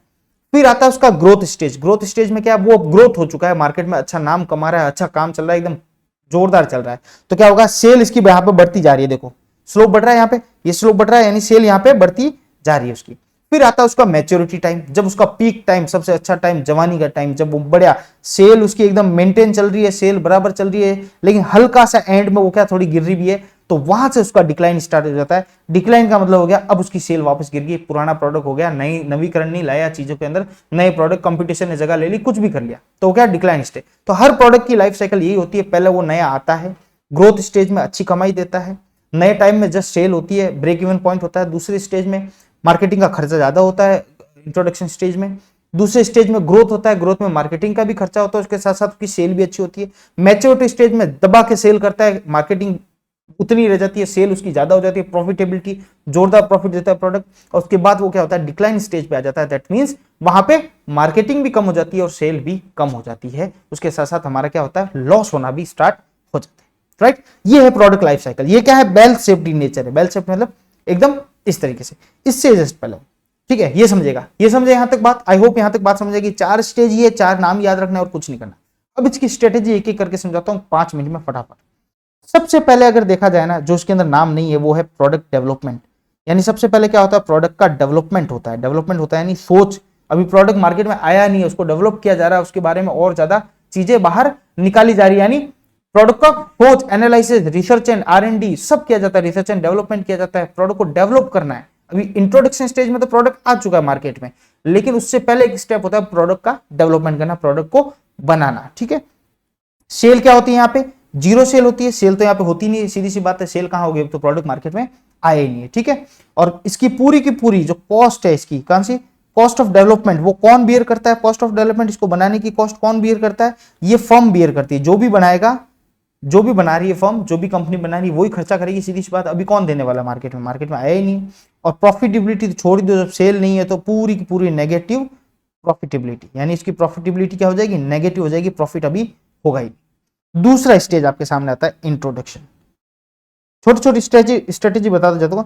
फिर आता है उसका ग्रोथ स्टेज, ग्रोथ स्टेज में क्या, वो ग्रोथ हो चुका है, मार्केट में अच्छा नाम कमा रहा है, अच्छा काम चल रहा है, एकदम जोरदार चल रहा है, तो क्या होगा, सेल इसकी यहाँ पे बढ़ती जा रही है, देखो स्लोप बढ़ रहा है, यहाँ पे ये स्लोप बढ़ रहा है, यानी सेल यहाँ पे बढ़ती जा रही है उसकी। फिर आता है उसका मैच्योरिटी टाइम, जब उसका पीक टाइम, सबसे अच्छा टाइम, जवानी का टाइम, जब वो बढ़िया सेल उसकी एकदम मेंटेन चल रही है, सेल बराबर चल रही है, लेकिन हल्का सा एंड में वो क्या थोड़ी गिर रही भी है, तो वहां से उसका डिक्लाइन स्टार्ट हो जाता है। डिक्लाइन का मतलब हो गया अब उसकी सेल वापस गिर गई, पुराना प्रोडक्ट हो गया, नई नवीकरण नहीं लाया चीजों के अंदर, नए प्रोडक्ट कंपटीशन ने जगह ले ली, कुछ भी कर लिया, तो क्या डिक्लाइन स्टेज। तो हर प्रोडक्ट की लाइफ साइकिल यही होती है, पहले वो नया आता है, ग्रोथ स्टेज में अच्छी कमाई देता है, नए टाइम में जस्ट सेल होती है, ब्रेक इवन पॉइंट होता है, दूसरे स्टेज में मार्केटिंग का खर्चा ज्यादा होता है, इंट्रोडक्शन स्टेज में, दूसरे स्टेज में ग्रोथ होता है, ग्रोथ में मार्केटिंग का भी खर्चा होता है, उसके साथ साथ उसकी सेल भी अच्छी होती है। मैच्योरिटी स्टेज में दबा के सेल करता है, मार्केटिंग उतनी रह जाती है, सेल उसकी ज्यादा हो जाती है, प्रॉफिटेबिलिटी जोरदार प्रॉफिट देता है प्रोडक्ट, और उसके बाद वो क्या होता है, डिक्लाइन स्टेज पे आ जाता है। दैट मींस वहां पे मार्केटिंग भी कम हो जाती है और सेल भी कम हो जाती है, उसके साथ साथ हमारा क्या होता है, लॉस होना भी स्टार्ट हो जाता है, राइट। ये है प्रोडक्ट लाइफ साइकिल। ये क्या है, बेल शेप्ड इन नेचर है, बेल शेप्ड मतलब एकदम इस तरीके से, इससे जस्ट पहले, ठीक है, ये समझेगा, ये समझे यहां तक बात, आई होप यहां तक बात समझेगी। 4 स्टेज, ये 4 नाम याद रखना और कुछ नहीं करना। अब इसकी स्ट्रेटेजी एक एक करके समझाता हूं 5 मिनट में फटाफट। सबसे पहले अगर देखा जाए ना, जो उसके अंदर नाम नहीं है, वो है प्रोडक्ट डेवलपमेंट, यानी सबसे पहले क्या होता है, प्रोडक्ट का डेवलपमेंट होता है। डेवलपमेंट होता है यानी सोच, अभी प्रोडक्ट मार्केट में आया नहीं है, उसको डेवलप किया जा रहा है, उसके बारे में और ज्यादा चीजें बाहर निकाली जा रही है, यानी प्रोडक्ट का खोज, एनालिसिस, रिसर्च एंड R&D सब किया जाता है, रिसर्च एंड डेवलपमेंट किया जाता है, प्रोडक्ट को डेवलप करना है, अभी इंट्रोडक्शन स्टेज में तो प्रोडक्ट आ चुका है मार्केट में, लेकिन उससे पहले एक स्टेप होता है प्रोडक्ट का डेवलपमेंट करना, प्रोडक्ट को बनाना, ठीक है। सेल क्या होती है यहाँ पे, जीरो सेल होती है, सेल तो यहाँ पे होती नहीं है, सीधी सी बात है, सेल कहां होगी, तो प्रोडक्ट मार्केट में आया ही नहीं है, ठीक है। और इसकी पूरी की पूरी जो कॉस्ट है, इसकी कौन सी, कॉस्ट ऑफ डेवलपमेंट, वो कौन बियर करता है, कॉस्ट ऑफ डेवलपमेंट, इसको बनाने की कॉस्ट कौन बियर करता है, ये फर्म बियर करती है, जो भी बनाएगा, जो भी बना रही है फर्म, जो भी कंपनी बना रही है वही खर्चा करेगी, सीधी सी बात। अभी कौन देने वाला मार्केट में आया ही नहीं। और प्रॉफिटेबिलिटी तो छोड़ दो, जब सेल नहीं है तो पूरी की पूरी नेगेटिव प्रॉफिटेबिलिटी, यानी इसकी प्रॉफिटेबिलिटी क्या हो जाएगी, नेगेटिव हो जाएगी, प्रॉफिट अभी होगा ही। दूसरा स्टेज आपके सामने आता है इंट्रोडक्शन, छोटी छोटी स्ट्रेटेजी बताते जाता हूं,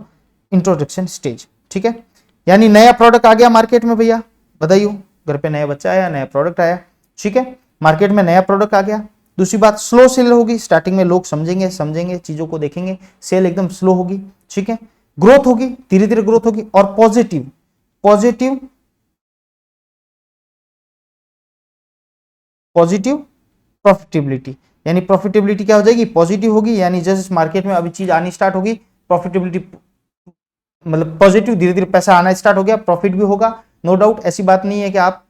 इंट्रोडक्शन स्टेज, ठीक है। यानी नया प्रोडक्ट आ गया मार्केट में, भैया बताइए, घर पे नया बच्चा आया, नया प्रोडक्ट आया, ठीक है, मार्केट में नया प्रोडक्ट आ गया। दूसरी बात, स्लो सेल होगी, स्टार्टिंग में लोग समझेंगे चीजों को देखेंगे, सेल एकदम स्लो होगी, ठीक है। ग्रोथ होगी, धीरे धीरे ग्रोथ होगी, और पॉजिटिव प्रॉफिटेबिलिटी, यानी प्रॉफिटेबिलिटी क्या हो जाएगी, पॉजिटिव होगी, यानी जैसे मार्केट में अभी चीज आनी स्टार्ट होगी, प्रॉफिटेबिलिटी मतलब पॉजिटिव, धीरे धीरे पैसा आना स्टार्ट हो गया, प्रॉफिट भी होगा, नो डाउट। ऐसी बात नहीं है कि आप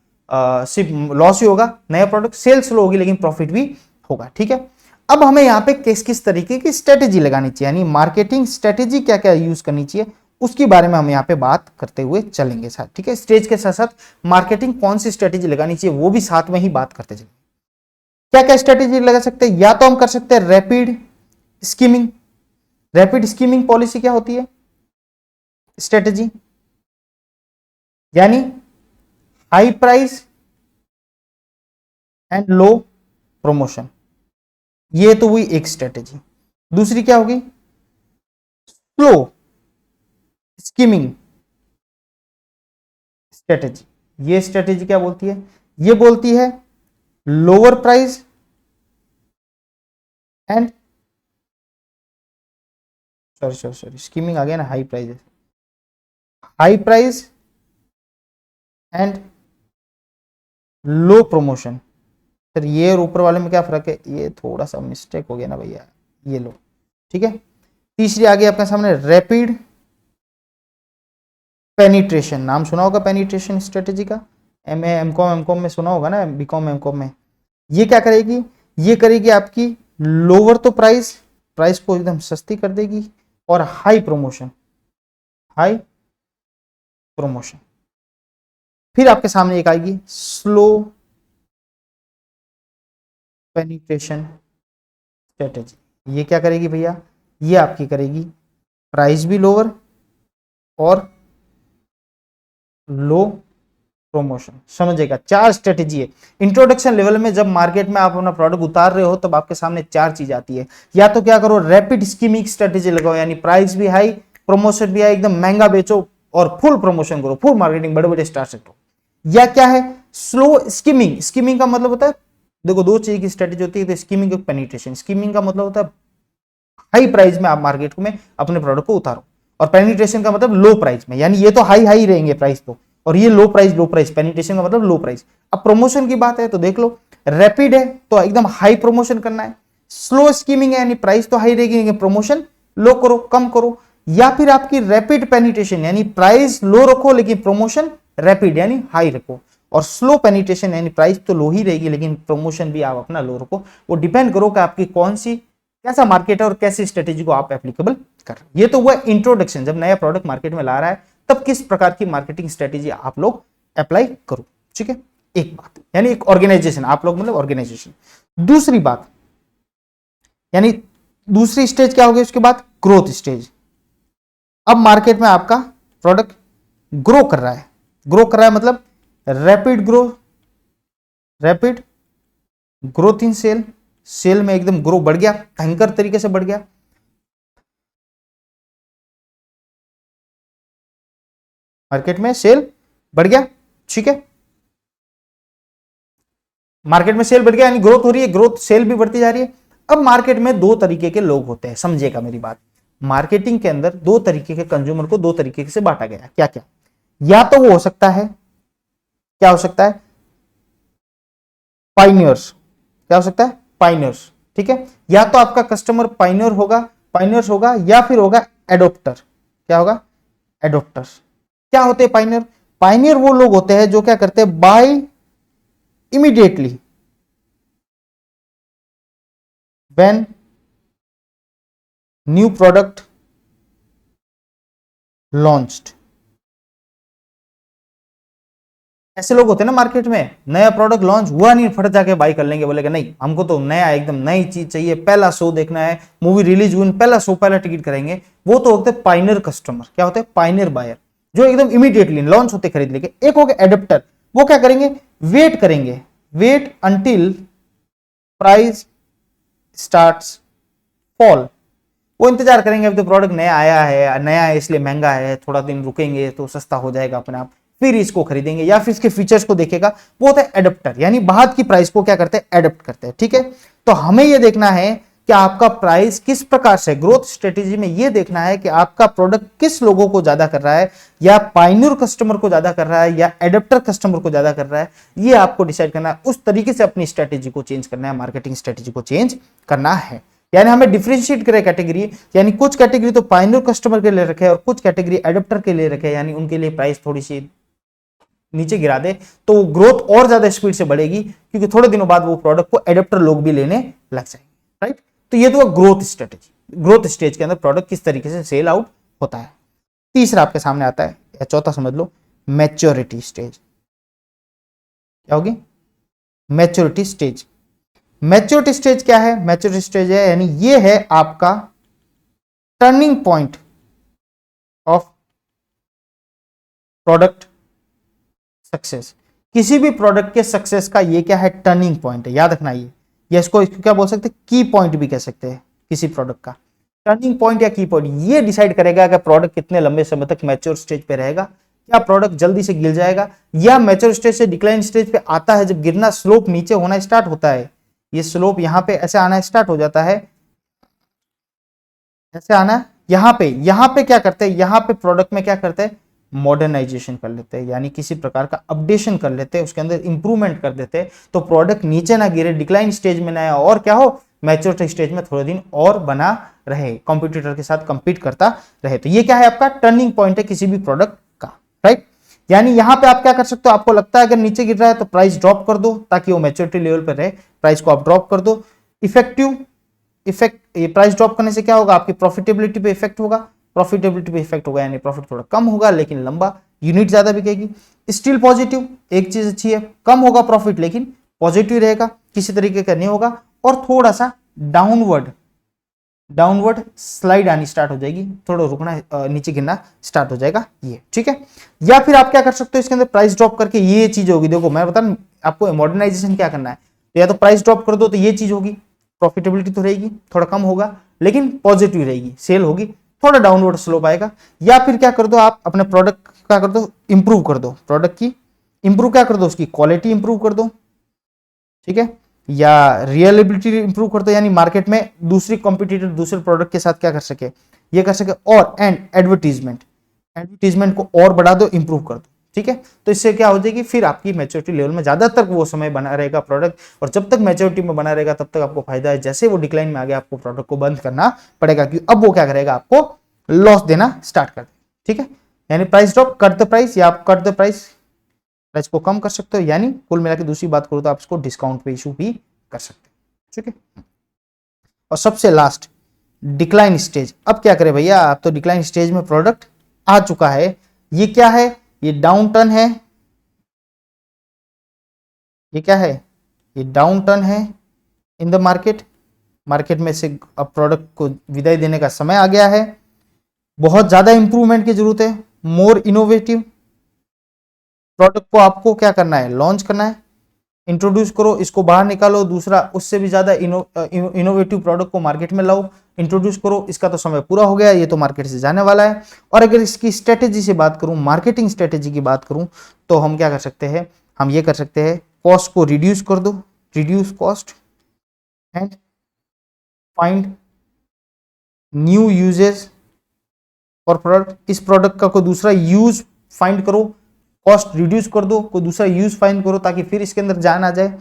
सिर्फ लॉस ही होगा, नया प्रोडक्ट सेल स्लो होगी लेकिन प्रॉफिट भी होगा, ठीक है। अब हमें यहाँ पे किस किस तरीके की स्ट्रेटेजी लगानी चाहिए, यानी मार्केटिंग स्ट्रेटेजी क्या क्या यूज करनी चाहिए, उसके बारे में हम यहाँ पे बात करते हुए चलेंगे साथ, ठीक है। स्टेज के साथ साथ मार्केटिंग कौन सी स्ट्रेटेजी लगानी चाहिए वो भी साथ में ही बात करते चलेंगे। क्या क्या स्ट्रेटेजी लगा सकते हैं, या तो हम कर सकते हैं rapid skimming. Rapid skimming policy क्या होती है, स्ट्रेटेजी, यानी high price and low promotion, ये तो हुई एक स्ट्रेटेजी। दूसरी क्या होगी, स्लो स्कीमिंग स्ट्रेटेजी। ये स्ट्रेटेजी क्या बोलती है, ये बोलती है lower price and sorry skimming आ गया ना, high price and low promotion. Sir ये और ऊपर वाले में क्या फर्क है, ये थोड़ा सा मिस्टेक हो गया ना भैया, ये लो, ठीक है। तीसरी आ गई आपके सामने रैपिड पेनिट्रेशन, नाम सुना होगा पेनिट्रेशन स्ट्रेटेजी का, एम कॉम में सुना होगा ना, बीकॉम एम कॉम में। ये क्या करेगी, ये करेगी आपकी लोअर तो प्राइस को एकदम सस्ती कर देगी, और हाई प्रमोशन। फिर आपके सामने एक आएगी स्लो पेनिट्रेशन स्ट्रेटेजी। ये क्या करेगी भैया, ये आपकी करेगी प्राइस भी लोअर और लो प्रमोशन, समझेगा। चार स्ट्रेटेजी है इंट्रोडक्शन लेवल में। जब मार्केट में आप अपना प्रोडक्ट उतार रहे हो तब आपके सामने चार चीज आती है, या तो क्या करो, रैपिड स्कीमिंग स्ट्रेटेजी लगाओ, यानी प्राइस भी हाई, प्रमोशन भी हाई, एकदम महंगा बेचो और फुल प्रमोशन करो, फुल मार्केटिंग, बड़े बड़े स्टार सेट हो। या क्या है, स्लो स्कीमिंग। स्कीमिंग का मतलब होता है, देखो दो चीज की स्ट्रेटेजी होती है, तो स्कीमिंग और पेनिट्रेशन। स्कीमिंग का मतलब होता है हाई प्राइस में आप मार्केट में अपने प्रोडक्ट को उतारो, और पेनिट्रेशन का मतलब लो प्राइस में, यानी ये तो हाई रहेंगे प्राइस तो, और ये लो प्राइस। पेनिट्रेशन का मतलब लो प्राइस। अब प्रमोशन की बात है तो देख लो, रैपिड है तो एकदम हाई प्रमोशन करना है, स्लो स्कीमिंग है यानी प्राइस तो हाई रहेगी लेकिन प्रमोशन लो करो, कम करो। या फिर आपकी रैपिड पेनिट्रेशन, यानी प्राइस लो रखो लेकिन प्रमोशन रैपिड यानी हाई रखो, और स्लो पेनिट्रेशन यानी प्राइस तो लो ही रहेगी लेकिन प्रमोशन भी आप अपना लो रखो। वो डिपेंड करो कि आपकी कौन सी, कैसा मार्केट है और कैसी स्ट्रेटेजी को आप एप्लीकेबल कर रहे हैं। ये तो हुआ इंट्रोडक्शन, जब नया प्रोडक्ट मार्केट में ला रहा है तब किस प्रकार की मार्केटिंग स्ट्रेटेजी आप लोग अप्लाई करो, ठीक है। एक बात, यानी एक ऑर्गेनाइजेशन, आप लोग मतलब ऑर्गेनाइजेशन। दूसरी बात, यानी दूसरी स्टेज क्या होगी उसके बाद, ग्रोथ स्टेज। अब मार्केट में आपका प्रोडक्ट ग्रो कर रहा है मतलब रैपिड ग्रोथ इन सेल में एकदम ग्रो बढ़ गया, भयंकर तरीके से बढ़ गया। मार्केट में सेल बढ़ गया, ठीक है, मार्केट में सेल बढ़ गया यानी ग्रोथ हो रही है, ग्रोथ सेल भी बढ़ती जा रही है। अब मार्केट में दो तरीके के लोग होते हैं, समझिएगा मेरी बात। मार्केटिंग के अंदर दो तरीके के कंज्यूमर को दो तरीके से बांटा गया, क्या क्या, या तो वो हो सकता है, क्या हो सकता है, पाइनियर्स, क्या हो सकता है, पाइनियर्स, ठीक है। या तो आपका कस्टमर पाइनियर होगा, या फिर होगा एडोप्टर, क्या होगा, एडोप्टर। क्या होते हैं पाइनियर? पाइनियर वो लोग होते हैं जो क्या करते हैं, buy immediately when new product launched. ऐसे लोग होते हैं ना मार्केट में, नया प्रोडक्ट लॉन्च हुआ नहीं फट जाके बाई कर लेंगे, बोलेगा नहीं हमको तो नया एकदम नई चीज चाहिए, पहला शो देखना है, मूवी रिलीज हुई पहला शो पहला टिकट करेंगे। वो तो होते हैं पाइनियर कस्टमर। क्या होते हैं? पाइनियर बायर, जो एकदम इमीडिएटली लॉन्च होते खरीद लेंगे। एक हो गया एडेप्टर, वो क्या करेंगे, वेट करेंगे, wait until price starts fall. वो इंतजार करेंगे, अब तो प्रोडक्ट नया आया है, नया है इसलिए महंगा है, थोड़ा दिन रुकेंगे तो सस्ता हो जाएगा अपने आप, फिर इसको खरीदेंगे या फिर इसके फीचर्स को देखेगा। वो होता है एडप्टर, यानी बाद की प्राइस को क्या करते हैं, एडप्ट करते हैं। ठीक है, तो हमें यह देखना है कि आपका प्राइस किस प्रकार से, ग्रोथ स्ट्रेटेजी में यह देखना है कि आपका प्रोडक्ट किस लोगों को ज्यादा कर रहा है, या पाइनियर कस्टमर को ज्यादा कर रहा है या एडप्टर कस्टमर को ज्यादा कर रहा है। ये आपको डिसाइड करना है, उस तरीके से अपनी स्ट्रेटेजी को चेंज करना है, मार्केटिंग स्ट्रेटेजी को चेंज करना है। यानी हमें डिफरेंशिएट करें कैटेगरी, यानी कुछ कैटेगरी तो पाइनियर कस्टमर के लिए रखे और कुछ कैटेगरी एडप्टर के लिए रखे, यानी उनके लिए प्राइस थोड़ी सी नीचे गिरा दे तो ग्रोथ और ज्यादा स्पीड से बढ़ेगी, क्योंकि थोड़े दिनों बाद वो प्रोडक्ट को एडप्टर लोग भी लेने लग जाएंगे। राइट, तो ये तो ग्रोथ स्ट्रेटेजी, ग्रोथ स्टेज के अंदर प्रोडक्ट किस तरीके से सेल आउट होता है। तीसरा आपके सामने आता है, या चौथा समझ लो, मैच्योरिटी स्टेज। क्या होगी? Maturity stage. मैच्योरिटी स्टेज क्या है? मैच्योरिटी स्टेज है यानी ये है आपका turning point of product success. किसी भी प्रोडक्ट के सक्सेस का ये क्या है, टर्निंग पॉइंट है, याद रखना ये। या इसको क्या बोल सकते हैं, की पॉइंट भी कह सकते हैं। किसी प्रोडक्ट का टर्निंग पॉइंट या की पॉइंट ये डिसाइड करेगा कि प्रोडक्ट कितने लंबे समय तक मैच्योर स्टेज पे रहेगा। क्या प्रोडक्ट जल्दी से गिर जाएगा, या मैच्योर स्टेज से डिक्लाइन स्टेज पे आता है, जब गिरना स्लोप नीचे होना स्टार्ट होता है, ये स्लोप यहां पे ऐसे आना स्टार्ट हो जाता है, ऐसे आना यहां पे क्या करते हैं, यहां पे प्रोडक्ट में क्या करते हैं, मॉडर्नाइजेशन कर लेते हैं, यानी किसी प्रकार का अपडेशन कर लेते हैं, उसके अंदर इंप्रूवमेंट कर देते हैं, तो प्रोडक्ट नीचे ना गिरे, डिक्लाइन स्टेज में ना आए, और क्या हो, मैच्योर स्टेज में थोड़े दिन और बना रहे, कॉम्पिटिटर के साथ कंपीट करता रहे। तो ये क्या है, आपका टर्निंग पॉइंट है किसी भी प्रोडक्ट का। राइट, यानी यहां पे आप क्या कर सकते हो, आपको लगता है अगर नीचे गिर रहा है तो प्राइस ड्रॉप कर दो ताकि वो मैच्योरिटी लेवल पर रहे, प्राइस को आप ड्रॉप कर दो। ये प्राइस ड्रॉप करने से क्या होगा, आपकी प्रॉफिटेबिलिटी पे इफेक्ट होगा, प्रॉफिटेबिलिटी पे इफेक्ट होगा यानी प्रॉफिट थोड़ा कम होगा लेकिन लंबा, यूनिट ज्यादा बिकेगी। स्टिल पॉजिटिव, एक चीज अच्छी है, कम होगा प्रॉफिट लेकिन पॉजिटिव रहेगा, किसी तरीके का नहीं होगा, और थोड़ा सा डाउनवर्ड स्लाइड आनी स्टार्ट हो जाएगी, थोड़ा रुकना, नीचे गिरना स्टार्ट हो जाएगा ये। ठीक है, या फिर आप क्या कर सकते हो, इसके अंदर प्राइस ड्रॉप करके ये चीज होगी, देखो मैं बता आपको मॉडर्नाइजेशन क्या करना है, या तो प्राइस ड्रॉप कर दो तो ये चीज होगी, प्रॉफिटेबिलिटी तो रहेगी, थोड़ा कम होगा लेकिन पॉजिटिव रहेगी, सेल होगी, थोड़ा डाउनवर्ड स्लोप आएगा। या फिर क्या कर दो, आप अपने प्रोडक्ट क्या कर दो, इंप्रूव कर दो, प्रोडक्ट की इंप्रूव क्या कर दो, उसकी क्वालिटी इंप्रूव कर दो। ठीक है, या रियलेबिलिटी इंप्रूव कर दो, यानी मार्केट में दूसरी कॉम्पिटिटर दूसरे प्रोडक्ट के साथ क्या कर सके, ये कर सके। और एंड एडवर्टीजमेंट को और बढ़ा दो, इंप्रूव कर दो। ठीक है, तो इससे क्या हो जाएगी, फिर आपकी मैच्योरिटी लेवल में ज्यादातर वो समय बना रहेगा प्रोडक्ट, और जब तक मैच्योरिटी में बना रहेगा तब तक आपको फायदा है। जैसे वो डिक्लाइन में आ गया आपको प्रोडक्ट को बंद करना पड़ेगा, क्योंकि अब वो क्या करेगा, आपको लॉस देना स्टार्ट कर देगा। ठीक है, यानी price drop, cut the price, या आप कट द प्राइस को कम कर सकते हो, यानी कुल मिला के दूसरी बात करो तो आप इसको डिस्काउंट पे इशू भी कर सकते हो। ठीक है, और सबसे लास्ट डिक्लाइन स्टेज। अब क्या करें भैया, आप तो डिक्लाइन स्टेज में प्रोडक्ट आ चुका है, ये क्या है, ये डाउन टर्न है, ये क्या है, ये डाउन टर्न है इन द मार्केट में से अब प्रोडक्ट को विदाई देने का समय आ गया है, बहुत ज्यादा इंप्रूवमेंट की जरूरत है, मोर इनोवेटिव प्रोडक्ट को आपको क्या करना है, लॉन्च करना है, इंट्रोड्यूस करो, इसको बाहर निकालो, दूसरा उससे भी ज्यादा इनोवेटिव प्रोडक्ट को मार्केट में लाओ, इंट्रोड्यूस करो। इसका तो समय पूरा हो गया, ये तो मार्केट से जाने वाला है। और अगर इसकी स्ट्रेटेजी से बात करूं, मार्केटिंग स्ट्रेटेजी की बात करूं, तो हम क्या कर सकते हैं, हम ये कर सकते हैं, कॉस्ट को रिड्यूस कर दो, reduce cost and find new uses for product. इस प्रोडक्ट का कोई दूसरा यूज फाइंड करो, कॉस्ट रिड्यूस कर दो, कोई दूसरा यूज फाइंड करो ताकि फिर इसके अंदर जान आ जाए।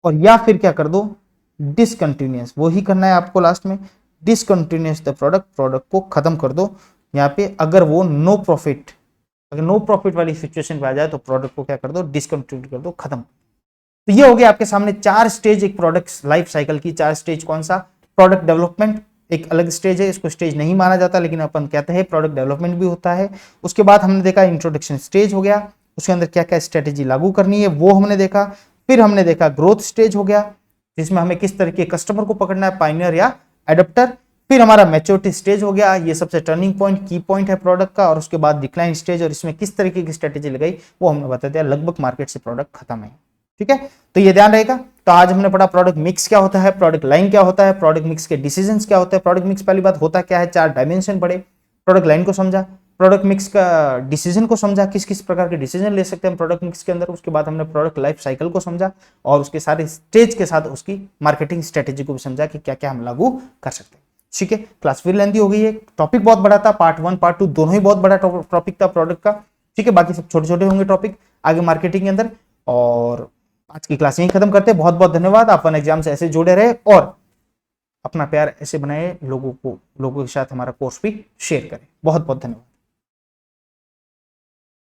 और या फिर क्या कर दो, डिसकंटिन्यूअस, वो ही करना है आपको लास्ट में, डिसकंटिन्यूअस द प्रोडक्ट को खत्म कर दो, यहाँ पे अगर वो नो प्रॉफिट, अगर नो प्रॉफिट वाली सिचुएशन पे आ जाए तो प्रोडक्ट को क्या कर दो, डिसकंटिन्यू कर दो, खत्म। तो ये हो गया आपके सामने 4 स्टेज एक प्रोडक्ट लाइफ साइकिल की। 4 स्टेज कौन सा, प्रोडक्ट डेवलपमेंट एक अलग स्टेज है, इसको स्टेज नहीं माना जाता लेकिन अपन कहते हैं प्रोडक्ट डेवलपमेंट भी होता है। उसके बाद हमने देखा इंट्रोडक्शन स्टेज हो गया, उसके अंदर क्या क्या स्ट्रेटेजी लागू करनी है वो हमने देखा। फिर हमने देखा ग्रोथ स्टेज हो गया, जिसमें हमें किस तरह के कस्टमर को पकड़ना है, पायनियर या एडप्टर। फिर हमारा मैच्योरिटी स्टेज हो गया, ये सबसे टर्निंग पॉइंट की पॉइंट है प्रोडक्ट का। और उसके बाद डिक्लाइन स्टेज, और इसमें किस तरीके की स्ट्रेटेजी लगाई वो हमने बता दिया, लगभग मार्केट से प्रोडक्ट खत्म है। ठीक है, तो ये ध्यान रहेगा। तो आज हमने पढ़ा प्रोडक्ट मिक्स क्या होता है, प्रोडक्ट लाइन क्या होता है, प्रोडक्ट मिक्स के डिसीजंस क्या होते हैं। प्रोडक्ट मिक्स पहली बात होता क्या है, 4 डायमेंशन पढ़े, प्रोडक्ट लाइन को समझा, प्रोडक्ट मिक्स का डिसीजन को समझा, किस किस प्रकार के डिसीजन ले सकते हैं प्रोडक्ट मिक्स के अंदर। उसके बाद हमने प्रोडक्ट लाइफ साइकिल को समझा और उसके सारे स्टेज के साथ उसकी मार्केटिंग स्ट्रेटेजी को भी समझा कि क्या क्या हम लागू कर सकते हैं। ठीक है, क्लास फिर लेंथी हो गई है, टॉपिक बहुत बड़ा था, पार्ट 1 पार्ट 2 दोनों ही बहुत बड़ा टॉपिक था प्रोडक्ट का। ठीक है, बाकी सब छोटे छोटे होंगे टॉपिक आगे मार्केटिंग के अंदर। और आज की क्लास यहीं खत्म करते हैं। बहुत बहुत धन्यवाद। अपन एग्जाम से ऐसे जुड़े रहे और अपना प्यार ऐसे बनाए, लोगों के साथ हमारा कोर्स भी शेयर करें। बहुत बहुत धन्यवाद।